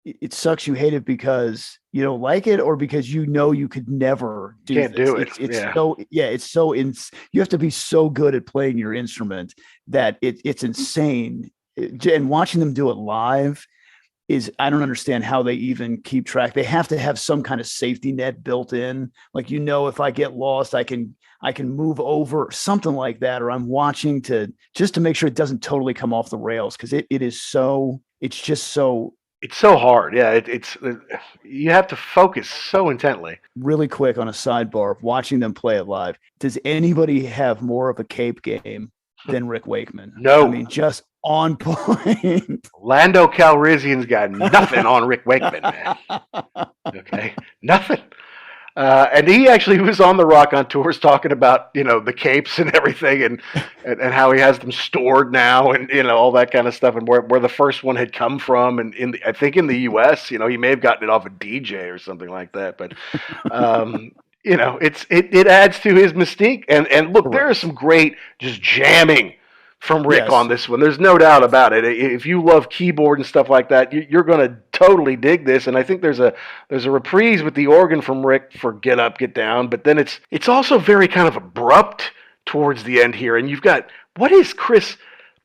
It sucks, you hate it because you don't like it, or because you could never do Can't this. do it. It's so you have to be so good at playing your instrument that it's insane. And watching them do it live I don't understand how they even keep track. They have to have some kind of safety net built in. Like, if I get lost, I can move over, something like that. Or I'm watching just to make sure it doesn't totally come off the rails. Cause it's so hard. Yeah. You have to focus so intently. Really quick on a sidebar, watching them play it live. Does anybody have more of a cape game? than Rick Wakeman. No. I mean, just on point. Lando Calrissian's got nothing on Rick Wakeman, man. Okay, nothing. And he actually was on the Rock on Tours talking about, the capes and everything and how he has them stored now and, all that kind of stuff and where the first one had come from. And I think in the US, he may have gotten it off a DJ or something like that. But, it adds to his mystique. And look, there is some great just jamming from Rick on this one. There's no doubt about it. If you love keyboard and stuff like that, you're going to totally dig this. And I think there's a reprise with the organ from Rick for Get Up, Get Down, but then it's also very kind of abrupt towards the end here. And you've got, what is Chris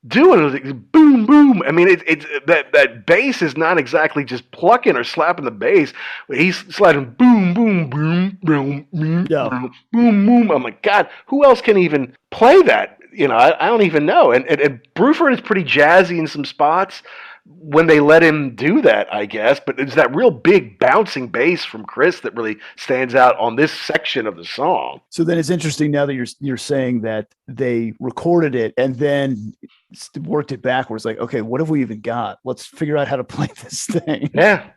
doing? Boom, boom. I mean, it's that bass is not exactly just plucking or slapping the bass. He's sliding boom, boom, boom, boom, boom, boom, boom. I'm like, God, who else can even play that? I don't even know. And Bruford is pretty jazzy in some spots when they let him do that, I guess. But it's that real big bouncing bass from Chris that really stands out on this section of the song. So then it's interesting now that you're saying that they recorded it and then worked it backwards. Like, okay, what have we even got? Let's figure out how to play this thing. Yeah.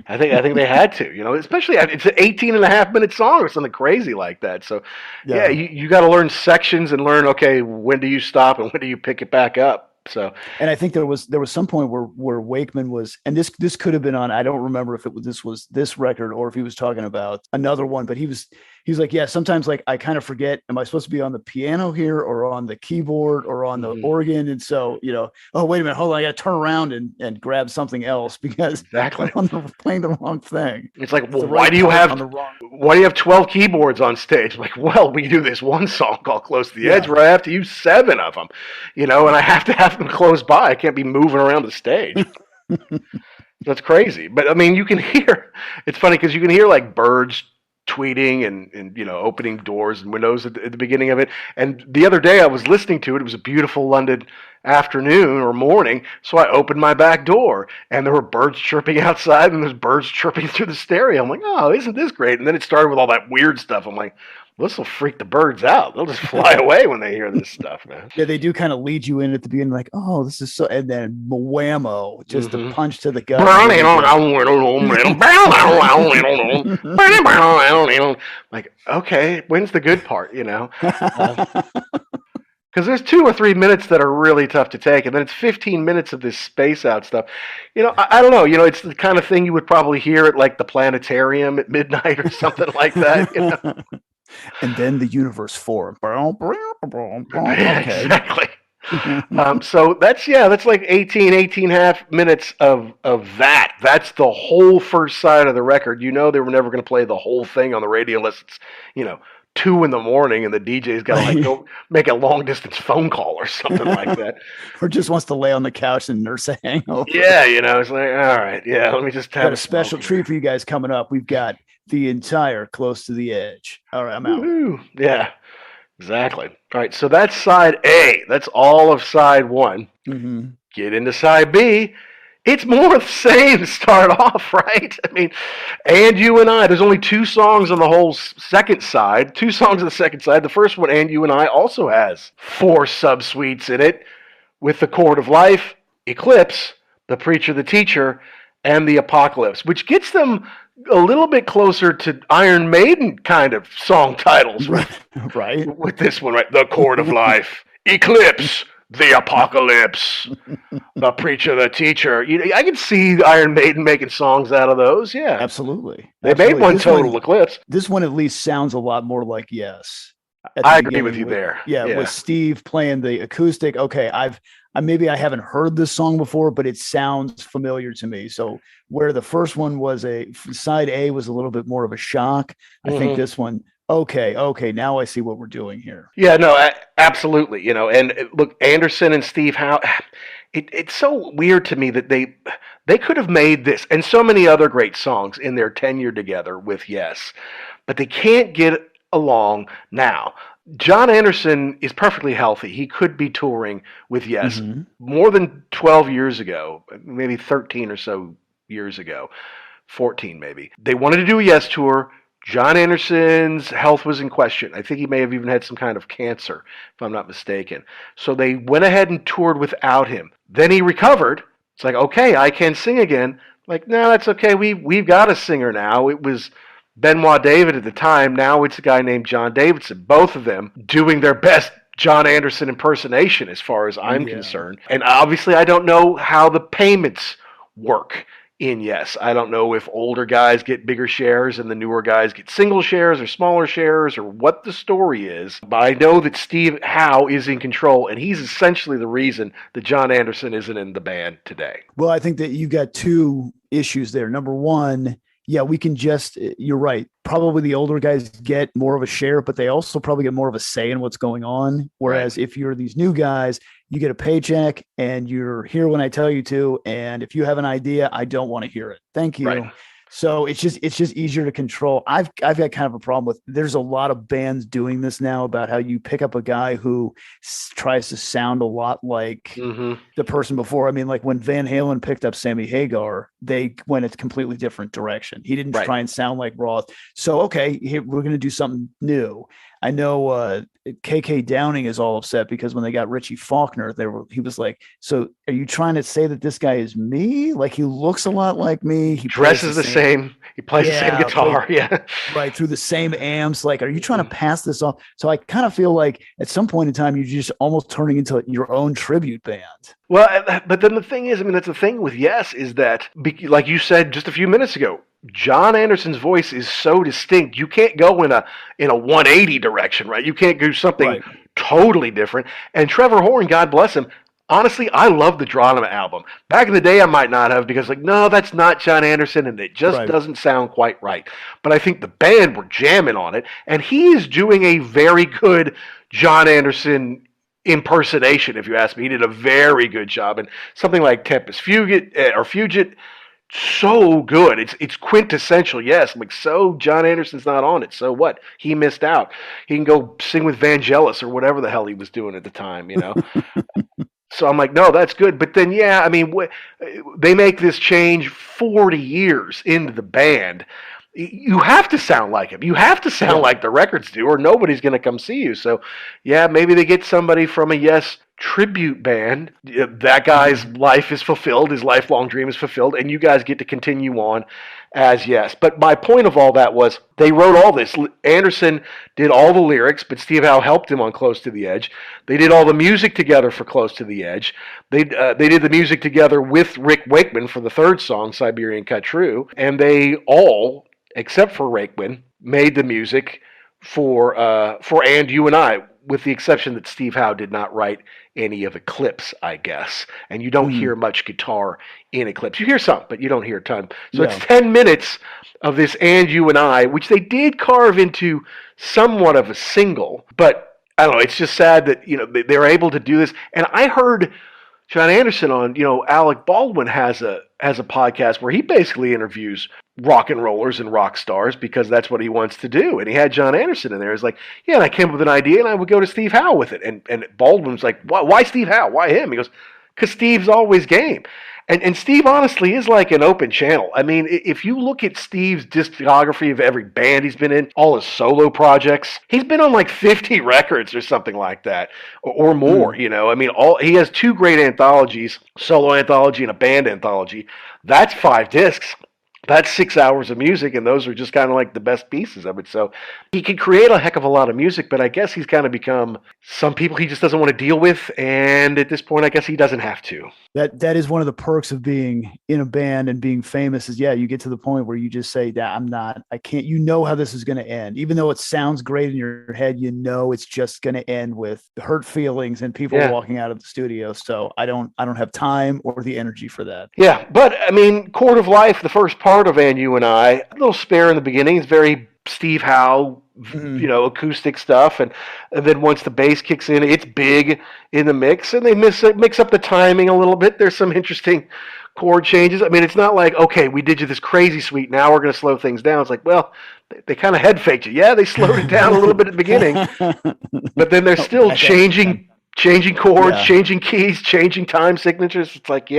I think they had to, especially it's an 18.5-minute song or something crazy like that. So yeah, you got to learn sections and learn, okay, when do you stop and when do you pick it back up? So, and I think there was some point where Wakeman was, and this could have been on, I don't remember if this was this record or if he was talking about another one, but he was like, yeah, sometimes like I kind of forget, am I supposed to be on the piano here or on the keyboard or on the organ? And so, oh, wait a minute, hold on, I got to turn around and grab something else because exactly I'm playing the wrong thing. It's like, well, why do you have 12 keyboards on stage? Like, well, we do this one song called Close to the Edge where I have to use 7 of them, and I have to have them close by. I can't be moving around the stage. That's crazy. But I mean, you can hear, it's funny because you can hear like birds tweeting and opening doors and windows at the beginning of it. And the other day I was listening to it. It was a beautiful London afternoon or morning. So I opened my back door and there were birds chirping outside and there's birds chirping through the stereo. I'm like, oh, isn't this great? And then it started with all that weird stuff. I'm like, this will freak the birds out. They'll just fly away when they hear this stuff, man. Yeah, they do kind of lead you in at the beginning, like, oh, this is so, and then whammo, just a punch to the gut. Like, okay, when's the good part, Because there's 2 or 3 minutes that are really tough to take, and then it's 15 minutes of this space out stuff. I don't know. It's the kind of thing you would probably hear at like the planetarium at midnight or something like that. And then the universe formed. Okay. Exactly. So that's like 18.5 minutes of that. That's the whole first side of the record. They were never going to play the whole thing on the radio unless it's, 2 in the morning and the DJ's got to like go make a long distance phone call or something like that. Or just wants to lay on the couch and nurse a hangover. Yeah, it's like, all right, yeah, let me just have a special treat for you guys coming up. We've got the entire Close to the Edge. All right, I'm out. Woo-hoo. Yeah, exactly. All right, so that's side A. That's all of side 1. Mm-hmm. Get into side B. It's more of the same to start off, right? I mean, And You and I, there's only 2 songs on the whole second side. 2 songs on the second side. The first one, And You and I, also has 4 sub-suites in it with The Chord of Life, Eclipse, The Preacher, the Teacher, and The Apocalypse, which gets them a little bit closer to Iron Maiden kind of song titles. Right. With this one, right? The Chord of Life, Eclipse, The Apocalypse, The Preacher, the Teacher. I can see Iron Maiden making songs out of those. Yeah, absolutely. They made one Total Eclipse. This one at least sounds a lot more like Yes. I agree with you there. Yeah, with Steve playing the acoustic. Okay, maybe I haven't heard this song before, but it sounds familiar to me. So where the first one was side A was a little bit more of a shock, I think this one. Okay, now I see what we're doing here. Yeah, no, absolutely. And look, Anderson and Steve Howe, it's so weird to me that they could have made this and so many other great songs in their tenure together with Yes, but they can't get along now. John Anderson is perfectly healthy. He could be touring with Yes more than 12 years ago, maybe 13 or so years ago, 14 maybe. They wanted to do a Yes tour. John Anderson's health was in question. I think he may have even had some kind of cancer, if I'm not mistaken. So they went ahead and toured without him. Then he recovered. It's like, okay, I can sing again. Like, no, that's okay. We've got a singer now. It was Benoit David at the time. Now it's a guy named John Davidson. Both of them doing their best John Anderson impersonation as far as I'm concerned. And obviously I don't know how the payments work in Yes. I don't know if older guys get bigger shares and the newer guys get single shares or smaller shares or what the story is. But I know that Steve Howe is in control, and he's essentially the reason that John Anderson isn't in the band today. Well, I think that you got two issues there. Number one, yeah, we can just, you're right. Probably the older guys get more of a share, but they also probably get more of a say in what's going on. Whereas if you're these new guys, you get a paycheck and you're here when I tell you to. And if you have an idea, I don't want to hear it. Thank you. Right. So it's just easier to control. I've got kind of a problem with, there's a lot of bands doing this now about how you pick up a guy who tries to sound a lot like the person before. I mean, like when Van Halen picked up Sammy Hagar, they went a completely different direction. He didn't try and sound like Roth. So, okay, we're going to do something new. I know KK Downing is all upset because when they got Richie Faulkner, he was like, so are you trying to say that this guy is me? Like he looks a lot like me. He dresses the same. He plays the same guitar. Right. Through the same amps. Like, are you trying to pass this off? So I kind of feel like at some point in time, you're just almost turning into your own tribute band. Well, but then the thing is, I mean, that's the thing with Yes is that, like you said just a few minutes ago, John Anderson's voice is so distinct. You can't go in a 180 direction, right? You can't do something totally different. And Trevor Horn, God bless him, honestly, I love the Geronimo album. Back in the day, I might not have because, like, no, that's not John Anderson, and it just doesn't sound quite right. But I think the band were jamming on it, and he is doing a very good John Anderson impersonation, if you ask me. He did a very good job. And something like Tempest Fugit, so good. It's quintessential. Yes, like, so John Anderson's not on it. So what? He missed out. He can go sing with Vangelis or whatever the hell he was doing at the time, you know. So I'm like, no, that's good. But then, I mean, they make this change 40 years into the band. You have to sound like him. You have to sound like the records do, or nobody's going to come see you. So, maybe they get somebody from a Yes tribute band. That guy's life is fulfilled. His lifelong dream is fulfilled, and you guys get to continue on as Yes. But my point of all that was they wrote all this. Anderson did all the lyrics, but Steve Howe helped him on Close to the Edge. They did all the music together for Close to the Edge. They did the music together with Rick Wakeman for the third song, Siberian Cut True, and they all, except for Wakeman, made the music for And You and I, with the exception that Steve Howe did not write any of Eclipse, I guess. And you don't hear much guitar in Eclipse. You hear some, but you don't hear a ton. So it's 10 minutes of this And You and I, which they did carve into somewhat of a single. But I don't know, it's just sad that, they're able to do this. And I heard John Anderson on, Alec Baldwin has a podcast where he basically interviews rock and rollers and rock stars because that's what he wants to do. And he had John Anderson in there. It's like, and I came up with an idea and I would go to Steve Howe with it. And Baldwin's like, why Steve Howe? Why him? He goes, because Steve's always game. And Steve honestly is like an open channel. I mean, if you look at Steve's discography of every band he's been in, all his solo projects, he's been on like 50 records or something like that, or more, I mean, he has 2 great anthologies, solo anthology and a band anthology. That's 5 discs. That's 6 hours of music, and those are just kind of like the best pieces of it. So he can create a heck of a lot of music, but I guess he's kind of become some people he just doesn't want to deal with, and at this point, I guess he doesn't have to. That is one of the perks of being in a band and being famous is, you get to the point where you just say, I can't, how this is going to end. Even though it sounds great in your head, it's just going to end with hurt feelings and people walking out of the studio. So I don't have time or the energy for that. Yeah, but I mean, Chord of Life, the first part of And You and I, a little spare in the beginning. It's very Steve Howe, acoustic stuff, and then once the bass kicks in, it's big in the mix, and they mix up the timing a little bit. There's some interesting chord changes. I mean, it's not like, okay, we did you this crazy suite, now we're going to slow things down. It's like, well, they kind of head faked you. Yeah, they slowed it down a little bit at the beginning, but then they're still changing chords, changing keys, changing time signatures. It's like,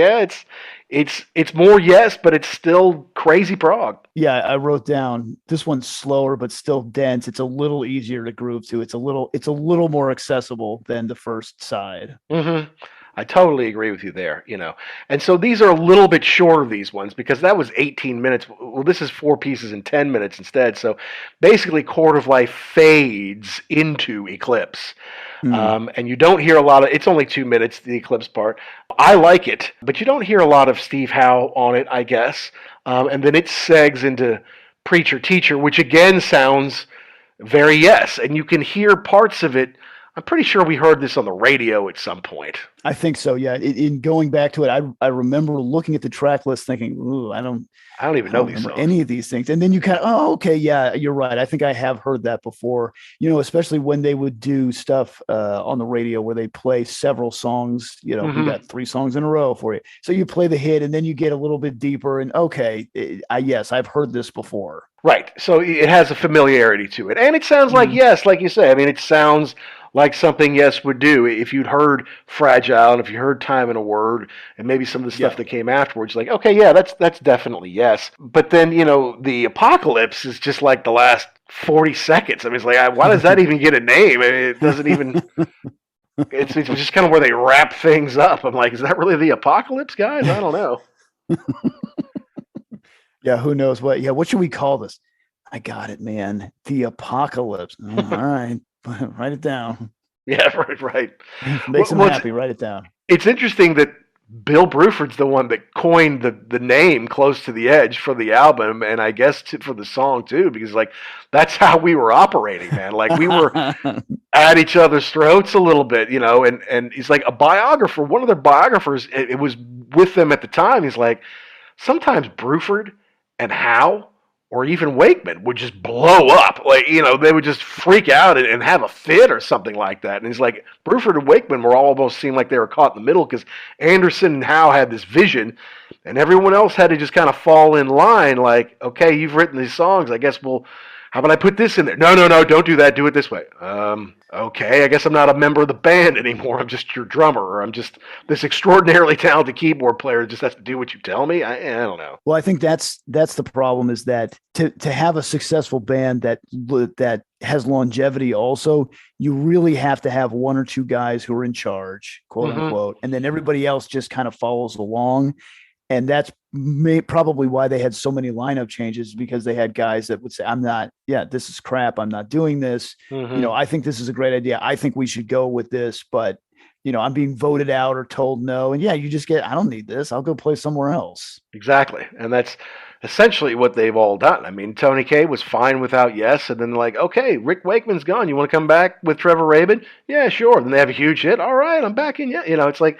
it's more Yes, but it's still crazy prog. Yeah, I wrote down this one's slower but still dense. It's a little easier to groove to. It's a little more accessible than the first side. Mm-hmm. I totally agree with you there, And so these are a little bit shorter, these ones, because that was 18 minutes. Well, this is 4 pieces in 10 minutes instead. So basically, Chord of Life fades into Eclipse. And you don't hear a lot of, it's only 2 minutes, the Eclipse part. I like it, but you don't hear a lot of Steve Howe on it, I guess. And then it segs into Preacher Teacher, which again sounds very Yes. And you can hear parts of it. I'm pretty sure we heard this on the radio at some point. I think so. Yeah. In going back to it, I remember looking at the track list thinking, ooh, I don't even know these songs. Any of these things. And then you kind of, oh, okay, yeah, you're right. I think I have heard that before, especially when they would do stuff on the radio where they play several songs, we got 3 songs in a row for you. So you play the hit and then you get a little bit deeper and okay, yes, I've heard this before. Right. So it has a familiarity to it. And it sounds like Yes, like you say. I mean, it sounds like something Yes would do. If you'd heard Fragile and if you heard Time and a Word and maybe some of the stuff that came afterwards, like, okay, yeah, that's definitely Yes. But then, the Apocalypse is just like the last 40 seconds. I mean, it's like, why does that even get a name? I mean, it doesn't even... It's just kind of where they wrap things up. I'm like, is that really the Apocalypse, guys? I don't know. Yeah, who knows what? Yeah, what should we call this? I got it, man. The Apocalypse. All right. Write it down. Yeah, right. Makes them happy. Write it down. It's interesting that Bill Bruford's the one that coined the name Close to the Edge for the album, and I guess for the song too, because like that's how we were operating, man. Like we were at each other's throats a little bit, and he's like a biographer. One of their biographers, it was with them at the time. He's like, sometimes Bruford and Howe or even Wakeman would just blow up. Like, they would just freak out and have a fit or something like that. And he's like, Bruford and Wakeman were almost seemed like they were caught in the middle because Anderson and Howe had this vision and everyone else had to just kind of fall in line like, okay, you've written these songs. I guess how about I put this in there? No, don't do that. Do it this way. Okay, I guess I'm not a member of the band anymore. I'm just your drummer, or I'm just this extraordinarily talented keyboard player that just has to do what you tell me. I don't know. Well, I think that's the problem is that to have a successful band that has longevity also, you really have to have 1 or 2 guys who are in charge, quote unquote, and then everybody else just kind of follows along. And that's probably why they had so many lineup changes, because they had guys that would say, this is crap. I'm not doing this. I think this is a great idea. I think we should go with this, but I'm being voted out or told no. And you just I don't need this. I'll go play somewhere else. Exactly. And that's essentially what they've all done. I mean, Tony Kaye was fine without Yes. And then like, okay, Rick Wakeman's gone. You want to come back with Trevor Rabin? Yeah, sure. Then they have a huge hit. All right, I'm back in. Yeah. It's like,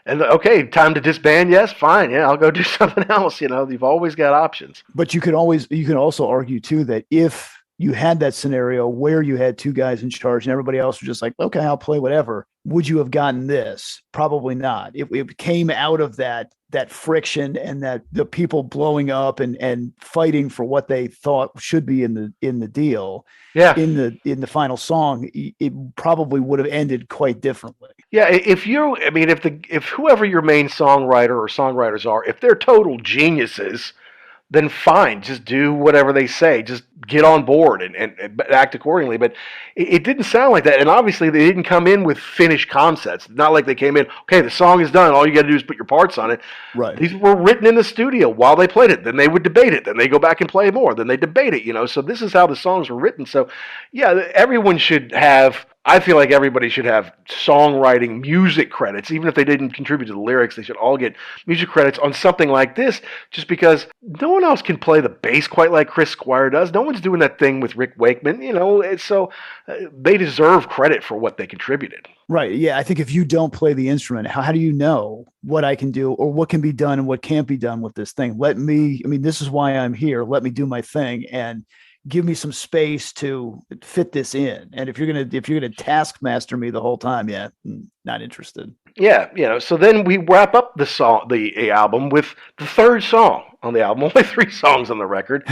and okay, time to disband. Yes, fine. Yeah, I'll go do something else. You've always got options. But you can also argue too that if you had that scenario where you had 2 guys in charge and everybody else was just like, okay, I'll play whatever, would you have gotten this? Probably not. It came out of that friction and that the people blowing up and fighting for what they thought should be in the deal. Yeah. In the final song, it probably would have ended quite differently. Yeah, if whoever your main songwriter or songwriters are, if they're total geniuses, then fine, just do whatever they say. Just get on board and act accordingly. But it didn't sound like that. And obviously they didn't come in with finished concepts. Not like they came in, okay, the song is done. All you got to do is put your parts on it. Right. These were written in the studio while they played it. Then they would debate it. Then they go back and play more. Then they debate it, So this is how the songs were written. So, yeah, everyone should have... I feel like everybody should have songwriting music credits. Even if they didn't contribute to the lyrics, they should all get music credits on something like this, just because no one else can play the bass quite like Chris Squire does. No one's doing that thing with Rick Wakeman, so they deserve credit for what they contributed. Right. Yeah. I think if you don't play the instrument, how do you know what I can do or what can be done and what can't be done with this thing? This is why I'm here. Let me do my thing and give me some space to fit this in. And if you're gonna taskmaster me the whole time, not interested. Yeah, so then we wrap up the album with the 3rd song on the album. Only 3 songs on the record.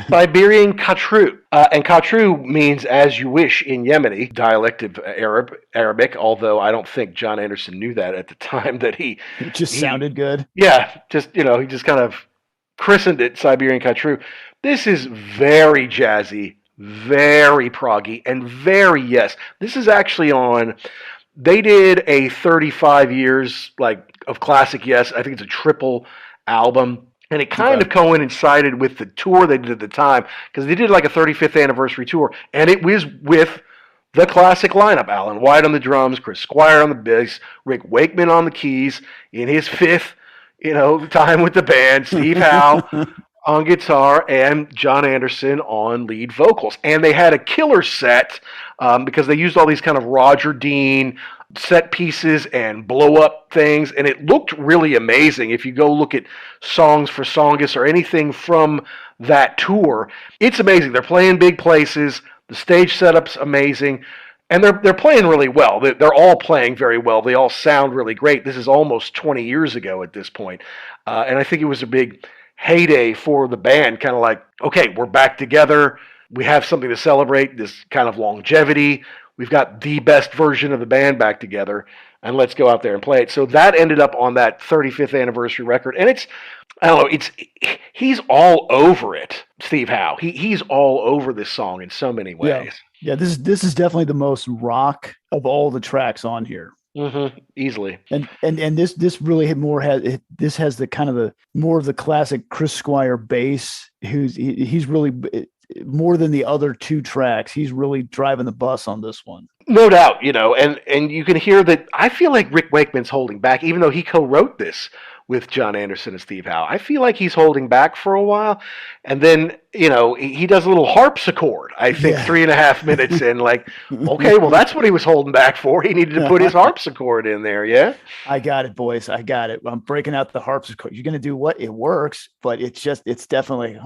Siberian Katru. And Katru means as you wish in Yemeni, dialect of Arabic, although I don't think John Anderson knew that at the time that It just he sounded good. yeah, just, he just kind of christened it Siberian Katru. This is very jazzy, very proggy, and very yes. This is actually on, they did a 35 years of classic yes. I think it's a triple album. And it kind of coincided with the tour they did at the time, because they did like a 35th anniversary tour, and it was with the classic lineup: Alan White on the drums, Chris Squire on the bass, Rick Wakeman on the keys in his fifth, time with the band, Steve Howe on guitar, and John Anderson on lead vocals. And they had a killer set because they used all these kind of Roger Dean set pieces and blow up things, and it looked really amazing. If you go look at Songs for Songus or anything from that tour, it's amazing. They're playing big places, the stage setup's amazing, and they're playing really well. They're all playing very well. They all sound really great. This is almost 20 years ago at this point, and I think it was a big heyday for the band, kind of like, okay, we're back together, we have something to celebrate, this kind of longevity. We've got the best version of the band back together, and let's go out there and play it. So that ended up on that 35th anniversary record, and he's all over it, Steve Howe. He's all over this song in so many ways. Yeah. This is definitely the most rock of all the tracks on here. Mm-hmm. Easily. And this really has the kind of the more of the classic Chris Squire bass. He's really, more than the other two tracks, he's really driving the bus on this one. No doubt, and you can hear that. I feel like Rick Wakeman's holding back, even though he co-wrote this with John Anderson and Steve Howe. I feel like he's holding back for a while, and then he does a little harpsichord. I think 3.5 minutes in, okay, well that's what he was holding back for. He needed to put his harpsichord in there. Yeah, I got it, boys. I got it. I'm breaking out the harpsichord. You're gonna do what? It works, but it's definitely,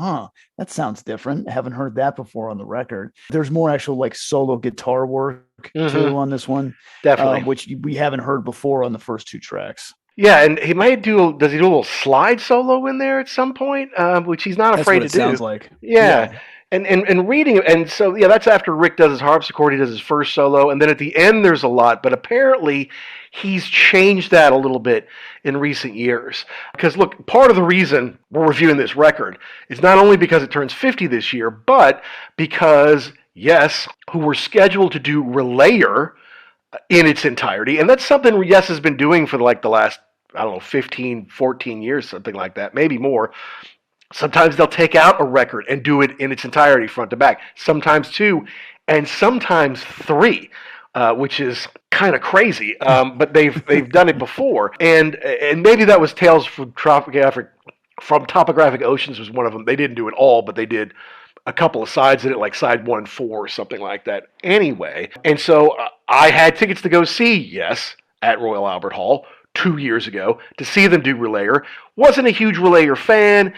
that sounds different. I haven't heard that before on the record. There's more actual solo guitar work too on this one, definitely, which we haven't heard before on the first two tracks. Yeah, and he might does he do a little slide solo in there at some point, which he's not afraid to do. Sounds like. Yeah. And reading, and so, that's after Rick does his harpsichord, he does his first solo, and then at the end there's a lot, but apparently he's changed that a little bit in recent years. Because look, part of the reason we're reviewing this record is not only because it turns 50 this year, but because, yes, who were scheduled to do Relayer in its entirety, and that's something Yes has been doing for the last, 15, 14 years, something like that, maybe more. Sometimes they'll take out a record and do it in its entirety, front to back. Sometimes 2, and sometimes 3, which is kind of crazy. But they've done it before, and maybe that was Tales from Topographic Oceans was one of them. They didn't do it all, but they did a couple of sides in it, like side 1 and 4 or something like that. Anyway, and so I had tickets to go see Yes at Royal Albert Hall 2 years ago to see them do Relayer. Wasn't a huge Relayer fan.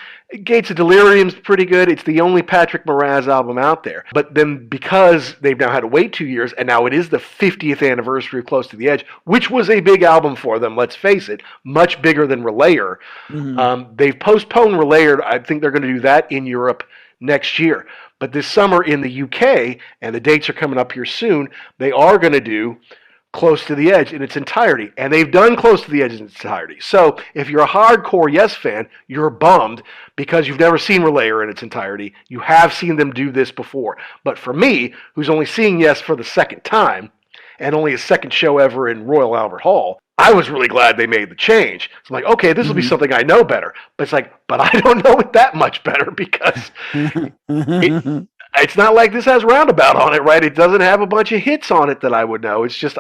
Gates of Delirium's pretty good. It's the only Patrick Moraz album out there. But then because they've now had to wait 2 years, and now it is the 50th anniversary of Close to the Edge, which was a big album for them, let's face it, much bigger than Relayer. Mm-hmm. They've postponed Relayer. I think they're going to do that in Europe next year. But this summer in the UK, and the dates are coming up here soon, they are going to do Close to the Edge in its entirety. And they've done Close to the Edge in its entirety. So if you're a hardcore Yes fan, you're bummed because you've never seen Relayer in its entirety. You have seen them do this before. But for me, who's only seeing Yes for the second time, and only a second show ever in Royal Albert Hall, I was really glad they made the change. So I'm like, okay, this will be something I know better. But it's like, but I don't know it that much better because it's not like this has Roundabout on it, right? It doesn't have a bunch of hits on it that I would know. It's just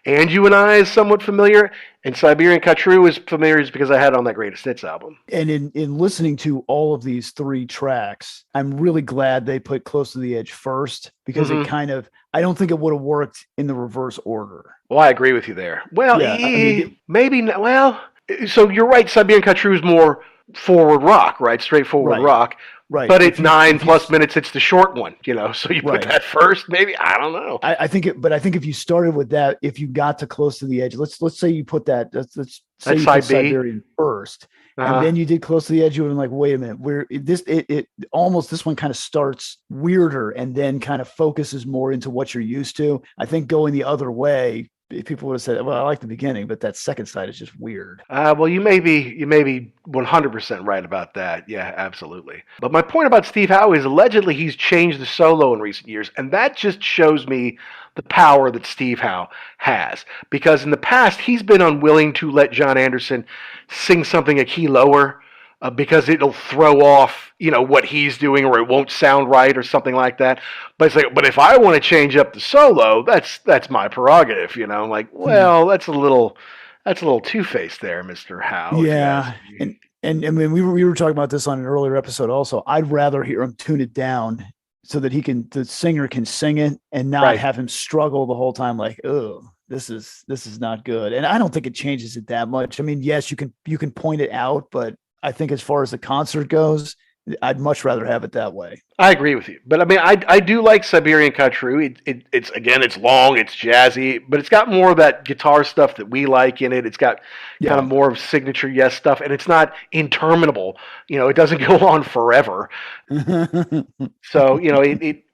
And You and I is somewhat familiar, and Siberian Katru is familiar just because I had it on that Greatest Hits album. And in listening to all of these 3 tracks, I'm really glad they put Close to the Edge first, because it kind of, I don't think it would have worked in the reverse order. Well, I agree with you there. Well, maybe not. Well, so you're right. Siberian Katru is more forward rock, right? Straightforward rock. Right. But it's 9+ minutes. It's the short one, so you put that first, maybe. I don't know. I think if you started with that, if you got to Close to the Edge, let's say you put that, let's say That's you put side B. Siberian first, and Uh-huh. then you did Close to the Edge, you would have been like, wait a minute, it almost, this one kind of starts weirder and then kind of focuses more into what you're used to. I think going the other way, people would have said, well, I like the beginning, but that second side is just weird. Well, you may be 100% right about that. Yeah, absolutely. But my point about Steve Howe is allegedly he's changed the solo in recent years, and that just shows me the power that Steve Howe has. Because in the past, he's been unwilling to let John Anderson sing something a key lower because it'll throw off, what he's doing, or it won't sound right, or something like that. But it's like, but if I want to change up the solo, that's my prerogative. I'm like, well, that's a little two-faced there, Mr. Howe. Yeah. And I mean, we were talking about this on an earlier episode also. I'd rather hear him tune it down so that the singer can sing it and not have him struggle the whole time. Like, oh, this is not good. And I don't think it changes it that much. I mean, yes, you can point it out, but I think as far as the concert goes, I'd much rather have it that way. I agree with you, but I mean, I do like Siberian Khatru. It's long, it's jazzy, but it's got more of that guitar stuff that we like in it. It's got kind of more of signature Yes stuff, and it's not interminable. It doesn't go on forever. So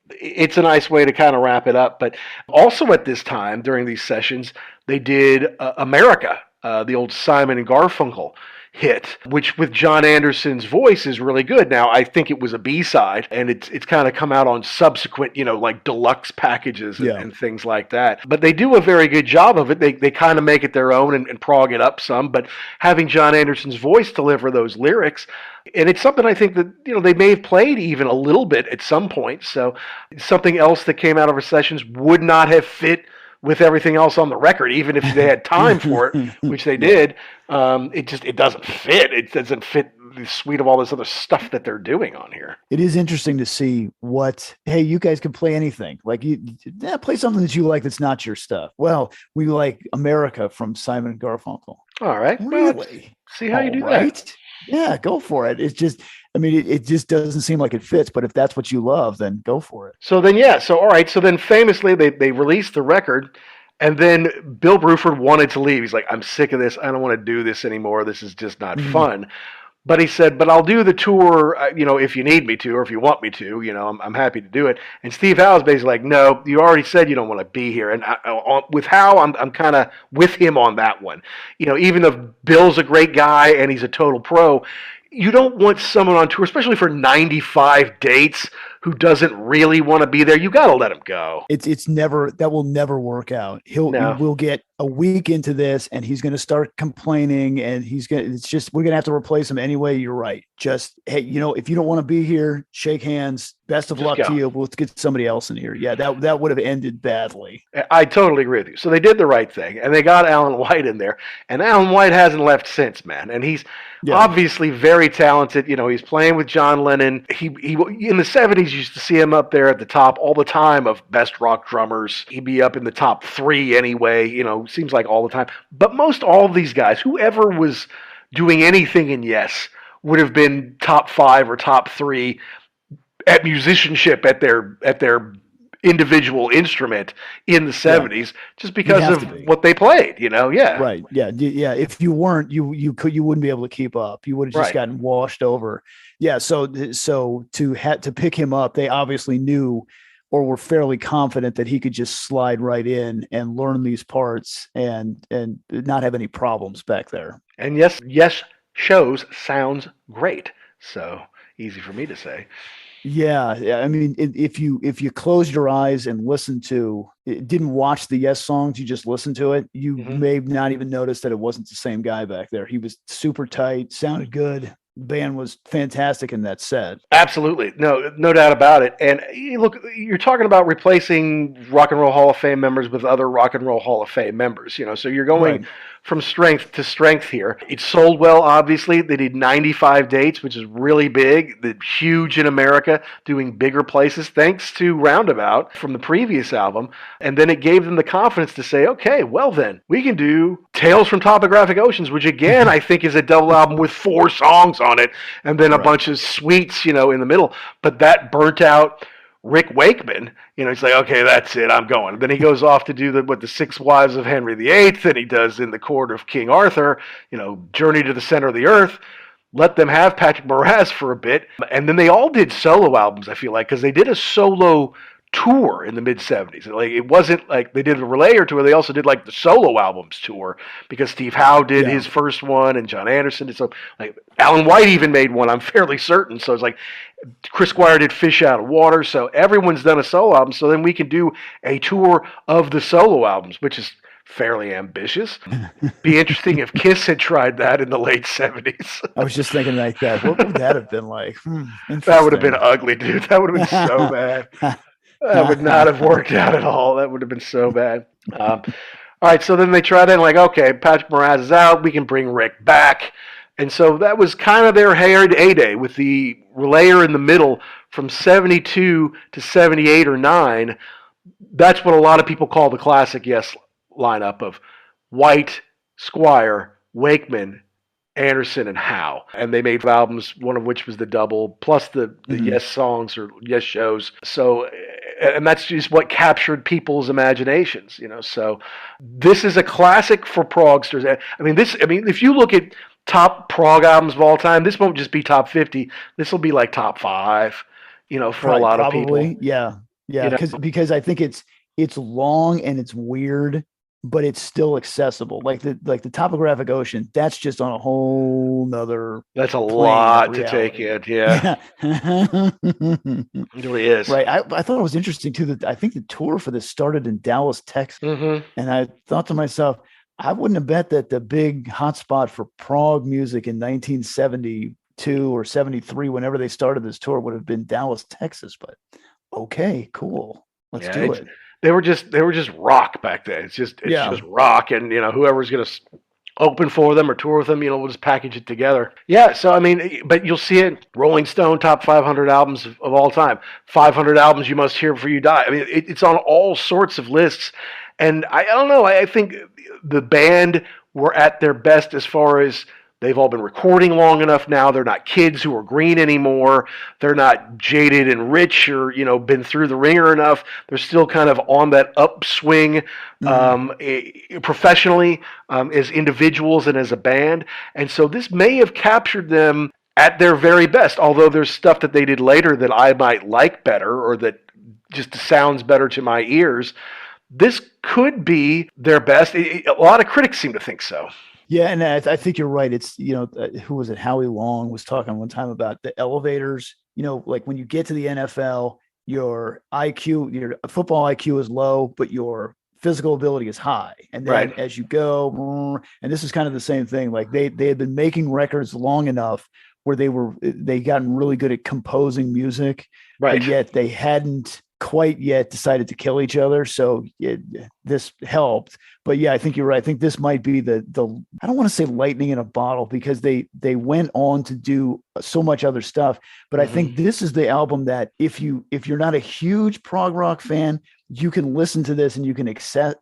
it's a nice way to kind of wrap it up. But also at this time during these sessions, they did America, the old Simon and Garfunkel hit, which with John Anderson's voice is really good. Now, I think it was a B-side, and it's kind of come out on subsequent, like deluxe packages and things like that. But they do a very good job of it. They kind of make it their own and prog it up some, but having John Anderson's voice deliver those lyrics, and it's something I think that, they may have played even a little bit at some point. So something else that came out of our sessions would not have fit with everything else on the record, even if they had time for it, which they did. It doesn't fit. It doesn't fit the suite of all this other stuff that they're doing on here. It is interesting to see hey, you guys can play anything. Like, play something that you like that's not your stuff. Well, we like America from Simon and Garfunkel. All right. Really? Well, see how you do that. Yeah, go for it. It's just, I mean, it just doesn't seem like it fits, but if that's what you love, then go for it. So then famously they released the record, and then Bill Bruford wanted to leave. He's like, I'm sick of this. I don't want to do this anymore. This is just not fun. But he said, but I'll do the tour, if you need me to, or if you want me to, I'm happy to do it. And Steve Howe's basically like, no, you already said you don't want to be here. And with Howe, I'm kind of with him on that one. Even though Bill's a great guy and he's a total pro, you don't want someone on tour, especially for 95 dates, who doesn't really want to be there. You got to let him go. That will never work out. We'll get a week into this and he's going to start complaining, and we're going to have to replace him anyway. You're right. Just, hey, if you don't want to be here, shake hands. Best of luck to you. Let's get somebody else in here. Yeah, that would have ended badly. I totally agree with you. So they did the right thing, and they got Alan White in there, and Alan White hasn't left since, man. And he's obviously very talented. He's playing with John Lennon. He in the 70s, you used to see him up there at the top all the time of best rock drummers. He'd be up in the top 3 anyway, seems like all the time. But most all of these guys, whoever was doing anything in Yes, would have been top 5 or top 3 at musicianship at their individual instrument in the 70s, just because of what they played, Right. Yeah. If you weren't, you wouldn't be able to keep up. You would have just gotten washed over. Yeah. So to pick him up, they obviously knew, or were fairly confident, that he could just slide right in and learn these parts and not have any problems back there. And yes shows sounds great. So easy for me to say. Yeah. I mean, if you closed your eyes and didn't watch the Yes songs, you just listened to it, you may not even notice that it wasn't the same guy back there. He was super tight, sounded good. The band was fantastic in that set. Absolutely. No doubt about it. And look, you're talking about replacing Rock and Roll Hall of Fame members with other Rock and Roll Hall of Fame members, so you're going from strength to strength here. It sold well, obviously. They did 95 dates, which is really big. They're huge in America, doing bigger places, thanks to Roundabout from the previous album. And then it gave them the confidence to say, okay, well then, we can do Tales from Topographic Oceans, which again, I think is a double album with 4 songs on it, and then a bunch of sweets, in the middle. But that burnt out Rick Wakeman, he's like, okay, that's it, I'm going. And then he goes off to do the Six Wives of Henry VIII, and he does In the Court of King Arthur, Journey to the Center of the Earth. Let them have Patrick Moraz for a bit. And then they all did solo albums, I feel like, because they did a solo tour in the mid-70s. Like, it wasn't like they did a Relayer tour, they also did like the solo albums tour, because Steve Howe did his first one, and John Anderson did so. Like, Alan White even made one, I'm fairly certain. So it's like Chris Squire did Fish Out of Water. So everyone's done a solo album. So then we can do a tour of the solo albums, which is fairly ambitious. Be interesting if Kiss had tried that in the late 70s. I was just thinking like that. What would that have been like? That would have been ugly, dude. That would have been so bad. That would not have worked out at all. That would have been so bad. All right, so then they tried it, like, okay, Patrick Moraz is out. We can bring Rick back. And so that was kind of their heyday with the Relayer in the middle from 72 to 78 or 9. That's what a lot of people call the classic Yes lineup of White, Squire, Wakeman, Anderson, and Howe. And they made albums, one of which was the double, plus the Yes songs or Yes shows. So, and that's just what captured people's imaginations, So this is a classic for progsters. I mean, if you look at top prog albums of all time, this won't just be top 50. This will be like top 5, for a lot of people. Yeah. Because I think it's long and it's weird, but it's still accessible. Like the Topographic Ocean, that's just on a whole nother. That's a lot to take in. Yeah. It really is. Right. I thought it was interesting too that I think the tour for this started in Dallas, Texas. And I thought to myself, I wouldn't have bet that the big hotspot for prog music in 1972 or 73, whenever they started this tour, would have been Dallas, Texas. But okay, cool. Let's do it. They were just rock back then. It's just rock, and whoever's gonna open for them or tour with them, we'll just package it together. Yeah, so I mean, but you'll see it. Rolling Stone top 500 albums of all time. 500 albums you must hear before you die. I mean, it's on all sorts of lists, and I don't know. I think the band were at their best as far as they've all been recording long enough now. They're not kids who are green anymore. They're not jaded and rich or, been through the ringer enough. They're still kind of on that upswing professionally as individuals and as a band. And so this may have captured them at their very best, although there's stuff that they did later that I might like better or that just sounds better to my ears. This could be their best. A lot of critics seem to think so. Yeah, and I think you're right. It's, who was it? Howie Long was talking one time about the elevators. Like when you get to the NFL, your IQ, your football IQ is low, but your physical ability is high. And then as you go, and this is kind of the same thing. Like they had been making records long enough where they gotten really good at composing music, but yet they hadn't quite yet decided to kill each other. So this helped. But yeah, I think you're right. I think this might be the I don't want to say lightning in a bottle, because they went on to do so much other stuff. But I think this is the album that if you're not a huge prog rock fan, you can listen to this and you can accept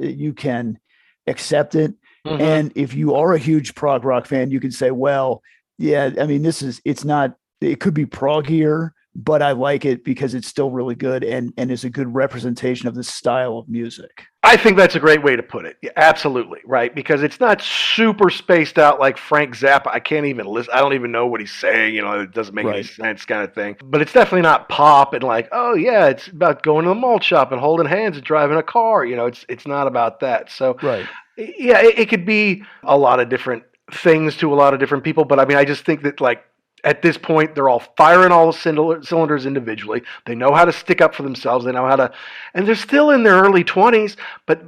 it. And if you are a huge prog rock fan, you can say, well, yeah, I mean, it could be proggier, but I like it because it's still really good and is a good representation of this style of music. I think that's a great way to put it. Yeah, absolutely, right? Because it's not super spaced out like Frank Zappa. I can't even listen. I don't even know what he's saying. It doesn't make any sense kind of thing. But it's definitely not pop and like, oh, yeah, it's about going to the malt shop and holding hands and driving a car. It's not about that. So, yeah, it could be a lot of different things to a lot of different people. But, I mean, I just think that, like, at this point, they're all firing all the cylinders individually. They know how to stick up for themselves. They know how to, and they're still in their early 20s, but,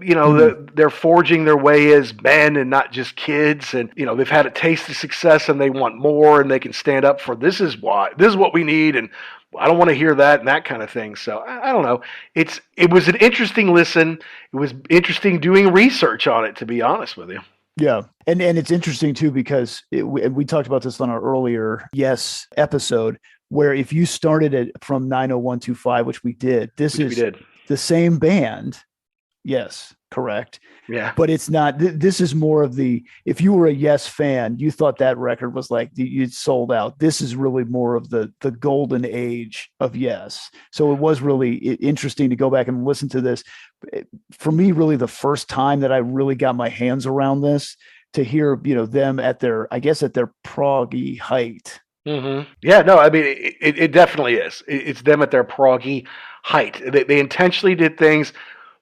they're forging their way as men and not just kids. And, they've had a taste of success and they want more, and they can stand up for this is what we need. And I don't want to hear that and that kind of thing. So I don't know. It was an interesting listen. It was interesting doing research on it, to be honest with you. Yeah. And it's interesting too, because we talked about this on our earlier Yes episode, where if you started it from 90125, which we did, this is the same band. Yes. correct? Yeah. But it's not, this is more of the, if you were a Yes fan, you thought that record was like, you'd sold out. This is really more of the golden age of Yes. So it was really interesting to go back and listen to this. For me, really the first time that I really got my hands around this, to hear, them at their, I guess at their proggy height. Mm-hmm. Yeah, no, I mean, it definitely is. It's them at their proggy height. They intentionally did things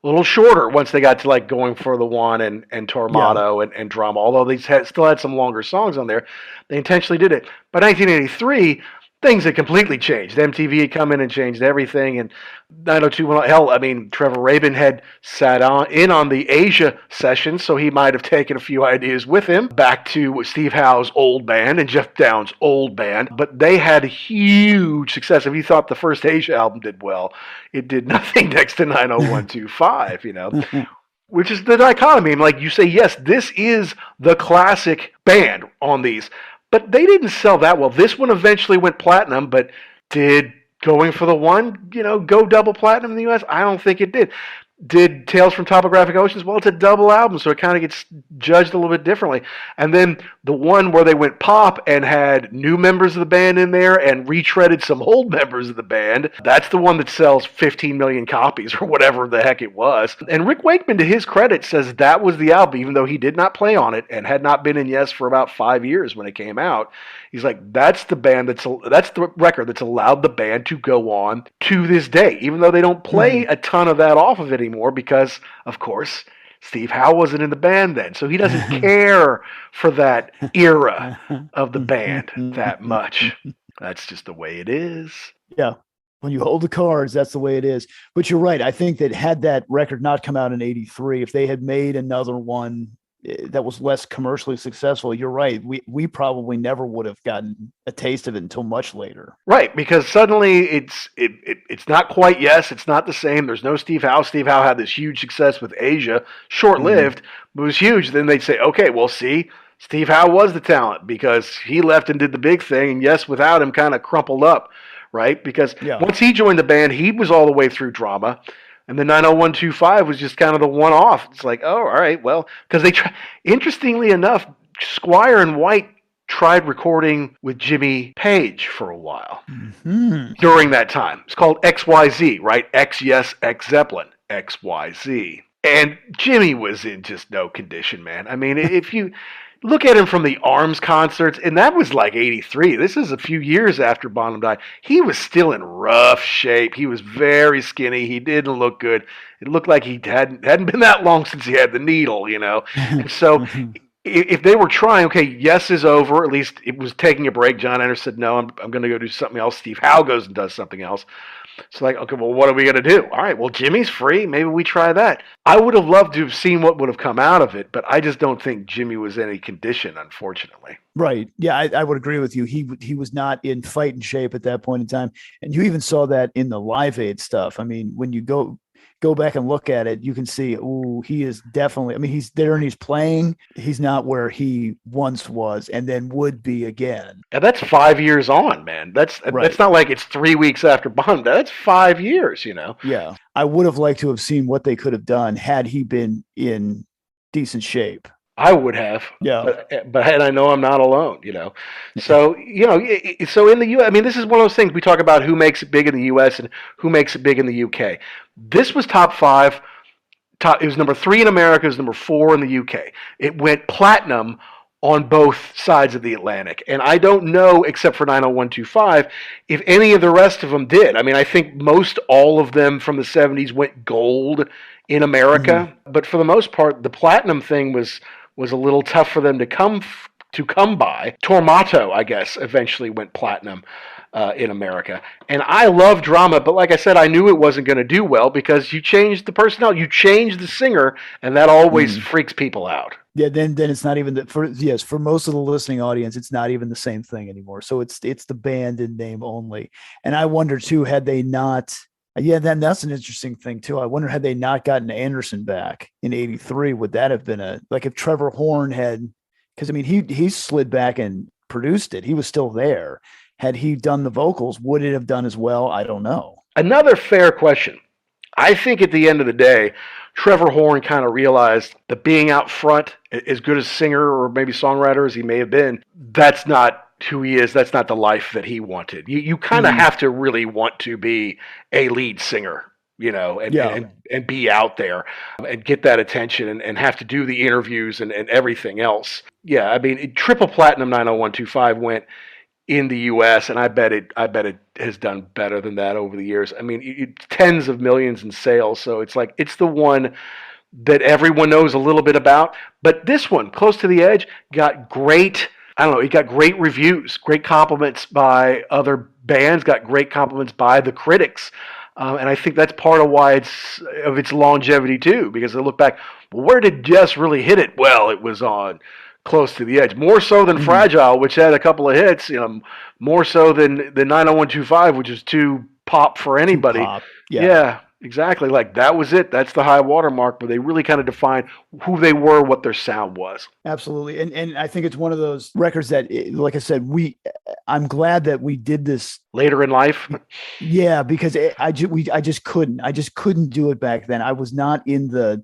a little shorter once they got to like Going for the One and Tormato and Drama, although they still had some longer songs on there. They intentionally did it. By 1983, things had completely changed. MTV had come in and changed everything, and 90210, hell, I mean, Trevor Rabin had sat in on the Asia session, so he might have taken a few ideas with him back to Steve Howe's old band and Geoff Downes' old band. But they had huge success. If you thought the first Asia album did well, it did nothing next to 90125, which is the dichotomy. Like you say, yes, this is the classic band on these. But they didn't sell that well. This one eventually went platinum, but did Going for the One, go double platinum in the U.S.? I don't think it did. Did Tales from Topographic Oceans? Well, it's a double album, so it kind of gets judged a little bit differently. And then the one where they went pop and had new members of the band in there and retreaded some old members of the band, that's the one that sells 15 million copies or whatever the heck it was. And Rick Wakeman, to his credit, says that was the album, even though he did not play on it and had not been in Yes for about 5 years when it came out. He's like, that's the record that's allowed the band to go on to this day, even though they don't play a ton of that off of it anymore because, of course, Steve Howe wasn't in the band then. So he doesn't care for that era of the band that much. That's just the way it is. Yeah. When you hold the cards, that's the way it is. But you're right. I think that had that record not come out in 83, if they had made another one that was less commercially successful, you're right. We probably never would have gotten a taste of it until much later. Right, because suddenly it's not quite Yes, it's not the same. There's no Steve Howe. Steve Howe had this huge success with Asia, short-lived, but it was huge. Then they'd say, okay, well, see, Steve Howe was the talent because he left and did the big thing, and Yes, without him, kind of crumpled up, right? Because once he joined the band, he was all the way through Drama. And the 90125 was just kind of the one-off. It's like, oh, all right, well, because interestingly enough, Squire and White tried recording with Jimmy Page for a while during that time. It's called XYZ, right? X Yes, X Zeppelin, XYZ. And Jimmy was in just no condition, man. I mean, if you look at him from the Arms concerts, and that was like 83. This is a few years after Bonham died. He was still in rough shape. He was very skinny. He didn't look good. It looked like he hadn't been that long since he had the needle, And so if they were trying, okay, Yes is over. At least it was taking a break. John Anderson said, no, I'm going to go do something else. Steve Howe goes and does something else. It's like, okay, well, what are we going to do? All right, well, Jimmy's free. Maybe we try that. I would have loved to have seen what would have come out of it, but I just don't think Jimmy was in any condition, unfortunately. Right. Yeah, I would agree with you. He was not in fighting shape at that point in time. And you even saw that in the Live Aid stuff. I mean, when you go back and look at it, you can see, he is definitely, I mean, he's there and he's playing. He's not where he once was and then would be again. And that's 5 years on, man. That's not like it's 3 weeks after Bond. That's 5 years, Yeah. I would have liked to have seen what they could have done had he been in decent shape. I would have, but I know I'm not alone, So, so in the U.S., I mean, this is one of those things we talk about who makes it big in the U.S. and who makes it big in the U.K. This was top 5. It was number 3 in America. It was number 4 in the U.K. It went platinum on both sides of the Atlantic. And I don't know, except for 90125, if any of the rest of them did. I mean, I think most all of them from the 70s went gold in America. But for the most part, the platinum thing was a little tough for them to come by. Tormato, I guess, eventually went platinum in America. And I love Drama, but like I said, I knew it wasn't going to do well because you changed the personnel, you changed the singer, and that always freaks people out. Yeah, then it's not even for most of the listening audience, it's not even the same thing anymore. So it's the band in name only. And I wonder too, had they not. Yeah, then that's an interesting thing too. I wonder had they not gotten Anderson back in '83, would that have been if Trevor Horn had, because I mean he slid back and produced it. He was still there. Had he done the vocals, would it have done as well? I don't know. Another fair question. I think at the end of the day, Trevor Horn kind of realized that being out front, as good a singer or maybe songwriter as he may have been, that's not who he is. That's not the life that he wanted. You kind of have to really want to be a lead singer, and be out there and get that attention and have to do the interviews and everything else. Yeah, I mean, triple platinum 90125 went in the U.S. and I bet it has done better than that over the years. I mean, tens of millions in sales. So it's like it's the one that everyone knows a little bit about. But this one, Close to the Edge, got great. I don't know. It got great reviews, great compliments by other bands, got great compliments by the critics. And I think that's part of why its longevity too, because they look back, well, where did Jess really hit it? Well, it was on Close to the Edge, more so than Fragile, which had a couple of hits, more so than the 90125, which is too pop for anybody. Pop. Yeah, exactly. Like that was it. That's the high watermark, but they really kind of defined who they were, what their sound was. Absolutely. And I think it's one of those records that, like I said, I'm glad that we did this later in life. Yeah, because I just couldn't do it back then. I was not in the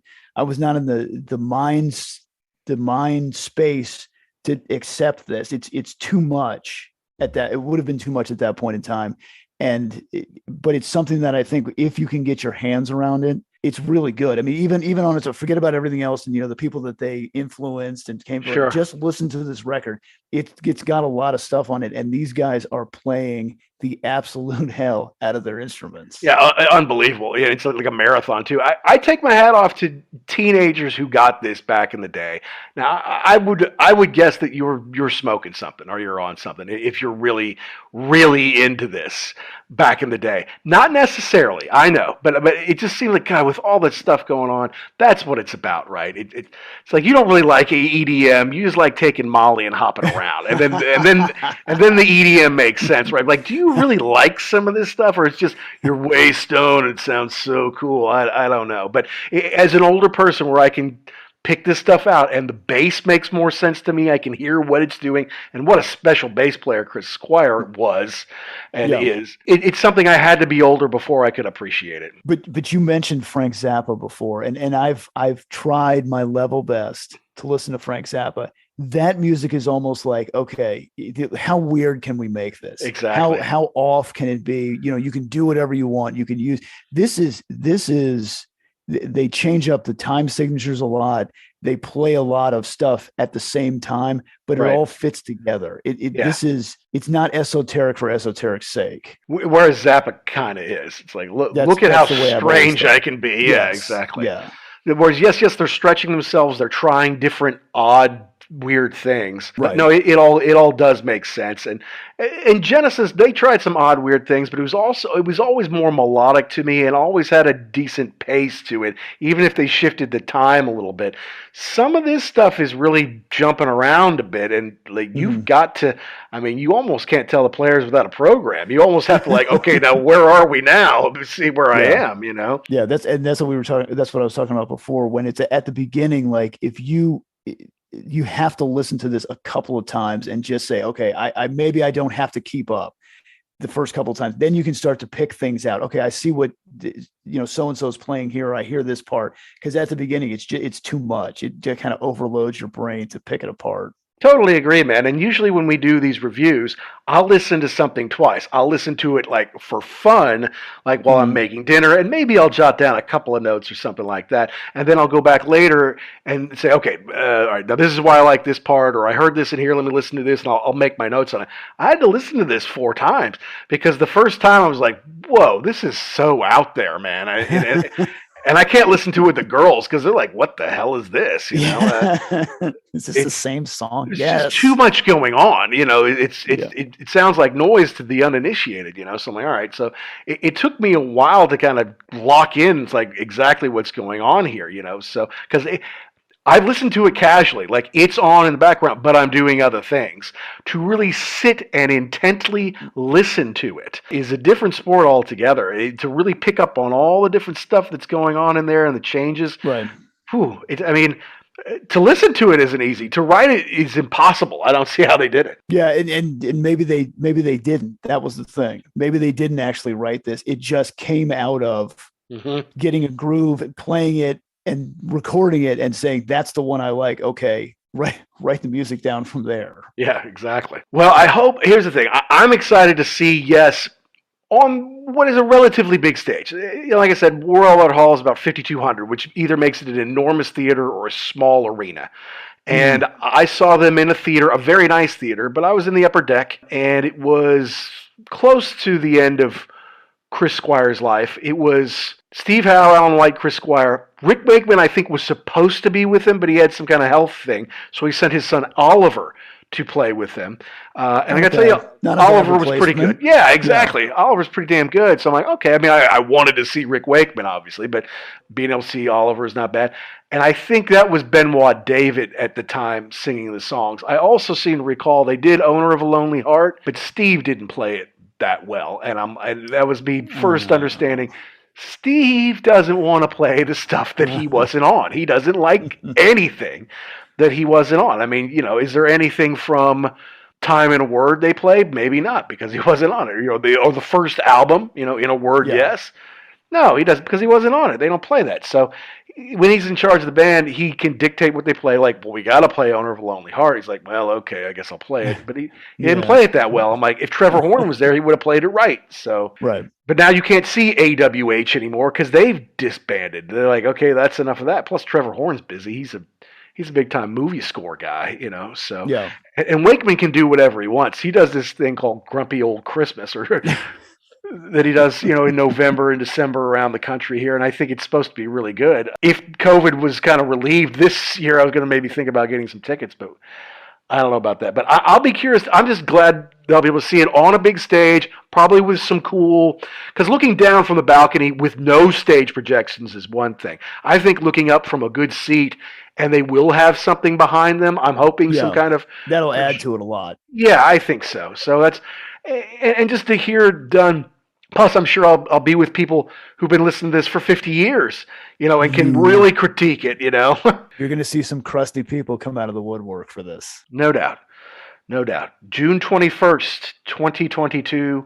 mind space to accept this. It's too much at that. It would have been too much at that point in time. But it's something that I think if you can get your hands around it, it's really good. I mean, even on its own, forget about everything else and the people that they influenced and came from. Sure. Just listen to this record. It's got a lot of stuff on it, and these guys are playing the absolute hell out of their instruments. Yeah, unbelievable. Yeah, it's like a marathon too. I take my hat off to teenagers who got this back in the day. Now, I would guess that you're smoking something or you're on something if you're really, really into this back in the day. Not necessarily, I know, but it just seemed like, God, with all this stuff going on, that's what it's about, right? It's like you don't really like EDM. You just like taking Molly and hopping around, and then the EDM makes sense, right? Like, do you really like some of this stuff, or it's just you're way stoned and it sounds so cool? I don't know, but as an older person, where I can pick this stuff out and the bass makes more sense to me, I can hear what it's doing, and what a special bass player Chris Squire was and is. It's something I had to be older before I could appreciate it. But you mentioned Frank Zappa before, and I've tried my level best to listen to Frank Zappa. That music is almost like, okay, how weird can we make this? Exactly. How off can it be? You can do whatever you want. You can use this is they change up the time signatures a lot. They play a lot of stuff at the same time, but it all fits together. It's not esoteric for esoteric's sake. Whereas Zappa kind of is. It's like, look at how strange I can be. Yeah, exactly. Yeah. Whereas, yes, they're stretching themselves. They're trying different, odd, weird things. But no, it all does make sense. And in Genesis, they tried some odd, weird things, but it was always more melodic to me and always had a decent pace to it, even if they shifted the time a little bit. Some of this stuff is really jumping around a bit, and like you've got to. I mean, you almost can't tell the players without a program. You almost have to okay, now where are we now? Let's see where I am. Yeah, that's what we were talking. That's what I was talking about before. When it's at the beginning, like if you have to listen to this a couple of times and just say, okay, I maybe I don't have to keep up the first couple of times. Then you can start to pick things out. Okay, I see what so-and-so is playing here. I hear this part, because at the beginning it's too much. It just kind of overloads your brain to pick it apart. Totally agree, man. And usually when we do these reviews, I'll listen to something twice. I'll listen to it like for fun, like while I'm making dinner, and maybe I'll jot down a couple of notes or something like that. And then I'll go back later and say, okay, all right, now this is why I like this part, or I heard this in here, let me listen to this, and I'll make my notes on it. I had to listen to this 4 times because the first time I was like, whoa, this is so out there, man. And I can't listen to it with the girls because they're like, what the hell is this? It's just the same song. There's just too much going on. It sounds like noise to the uninitiated, So I'm like, all right. So it took me a while to kind of lock in. It's like exactly what's going on here, So because I've listened to it casually, like it's on in the background, but I'm doing other things. To really sit and intently listen to it is a different sport altogether. To really pick up on all the different stuff that's going on in there and the changes. Right. To listen to it isn't easy. To write it is impossible. I don't see how they did it. Yeah, and maybe they didn't. That was the thing. Maybe they didn't actually write this. It just came out of getting a groove and playing it and recording it and saying, that's the one I like. Okay. Write the music down from there. Yeah, exactly. Well, I hope, here's the thing. I'm excited to see Yes on what is a relatively big stage. Like I said, Royal Albert Hall is about 5,200, which either makes it an enormous theater or a small arena. And I saw them in a theater, a very nice theater, but I was in the upper deck, and it was close to the end of Chris Squire's life. It was Steve Howe, Alan White, Chris Squire. Rick Wakeman, I think, was supposed to be with him, but he had some kind of health thing, so he sent his son Oliver to play with them. And I got to tell you, Oliver was pretty good. Yeah, exactly. Yeah. Oliver's pretty damn good. So I'm like, okay. I mean, I wanted to see Rick Wakeman, obviously, but being able to see Oliver is not bad. And I think that was Benoit David at the time singing the songs. I also seem to recall they did Owner of a Lonely Heart, but Steve didn't play it that well. And that was me first understanding Steve doesn't want to play the stuff that he wasn't on. He doesn't like anything that he wasn't on. I mean, is there anything from Time in a Word they played? Maybe not, because he wasn't on it. Or the first album, In a Word, yes. No, he doesn't, because he wasn't on it. They don't play that. So when he's in charge of the band, he can dictate what they play. Like, well, we got to play Owner of a Lonely Heart. He's like, well, okay, I guess I'll play it. But he didn't play it that well. I'm like, if Trevor Horn was there, he would have played it right. So, right. But now you can't see AWH anymore because they've disbanded. They're like, okay, that's enough of that. Plus, Trevor Horn's busy. He's a big time movie score guy, So yeah. And Wakeman can do whatever he wants. He does this thing called Grumpy Old Christmas, or that he does, in November and December around the country here, and I think it's supposed to be really good. If COVID was kind of relieved this year, I was going to maybe think about getting some tickets, but I don't know about that. But I'll be curious. I'm just glad they'll be able to see it on a big stage, probably with some cool, because looking down from the balcony with no stage projections is one thing. I think looking up from a good seat, and they will have something behind them. I'm hoping some kind of... That'll add to it a lot. Yeah, I think so. So that's... And just to hear it done... Plus, I'm sure I'll be with people who've been listening to this for 50 years, and can really critique it, You're going to see some crusty people come out of the woodwork for this. No doubt. No doubt. June 21st, 2022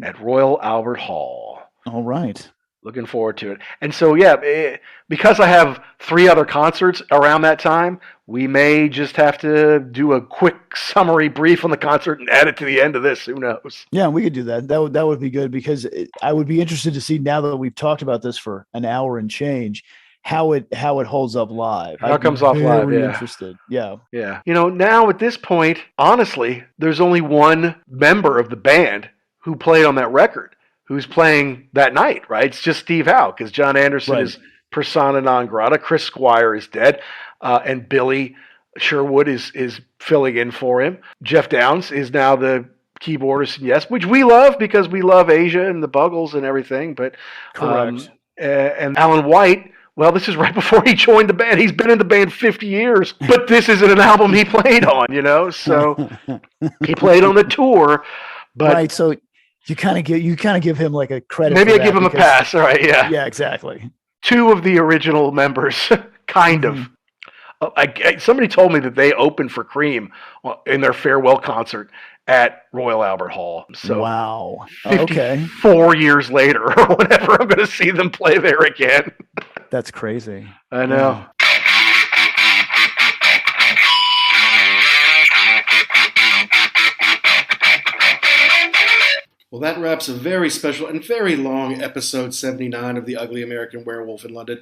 at Royal Albert Hall. All right. Looking forward to it. And so, because I have 3 other concerts around that time, we may just have to do a quick summary brief on the concert and add it to the end of this. Who knows? Yeah, we could do that. That would be good, because I would be interested to see, now that we've talked about this for an hour and change, how it holds up live. How it comes off live, yeah. Interested. Yeah. Yeah. Now at this point, honestly, there's only one member of the band who played on that record who's playing that night, right? It's just Steve Howe, because John Anderson is persona non grata. Chris Squire is dead, and Billy Sherwood is filling in for him. Geoff Downes is now the keyboardist, yes, which we love because we love Asia and the Buggles and everything. But correct. And Alan White, well, this is right before he joined the band. He's been in the band 50 years, but this isn't an album he played on, So he played on the tour, but right. So you kind of give him like a credit. Maybe I give him a pass. All right. Yeah. Yeah, exactly. 2 of the original members, kind of. Somebody told me that they opened for Cream in their farewell concert at Royal Albert Hall. So wow. 4 years later or whatever, I'm going to see them play there again. That's crazy. I know. Yeah. Well, that wraps a very special and very long episode 79 of The Ugly American Werewolf in London.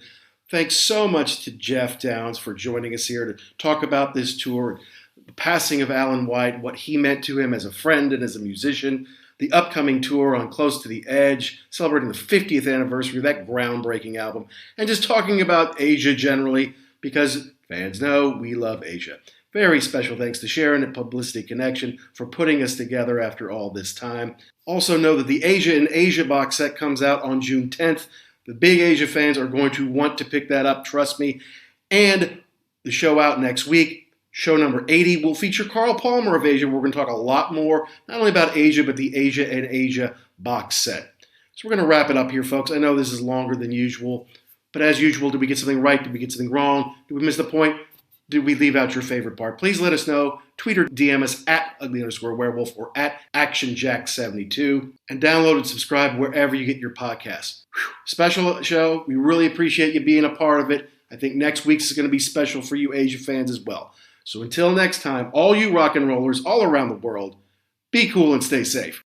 Thanks so much to Geoff Downes for joining us here to talk about this tour, the passing of Alan White, what he meant to him as a friend and as a musician, the upcoming tour on Close to the Edge, celebrating the 50th anniversary of that groundbreaking album, and just talking about Asia generally, because fans know we love Asia. Very special thanks to Sharon at Publicity Connection for putting us together after all this time. Also know that the Asia in Asia box set comes out on June 10th. The big Asia fans are going to want to pick that up, trust me. And the show out next week, show number 80, will feature Carl Palmer of Asia. We're going to talk a lot more, not only about Asia, but the Asia in Asia box set. So we're going to wrap it up here, folks. I know this is longer than usual, but as usual, did we get something right? Did we get something wrong? Did we miss the point? Did we leave out your favorite part? Please let us know. Tweet or DM us at ugly_werewolf or at actionjack72. And download and subscribe wherever you get your podcasts. Whew. Special show. We really appreciate you being a part of it. I think next week's is going to be special for you Asia fans as well. So until next time, all you rock and rollers all around the world, be cool and stay safe.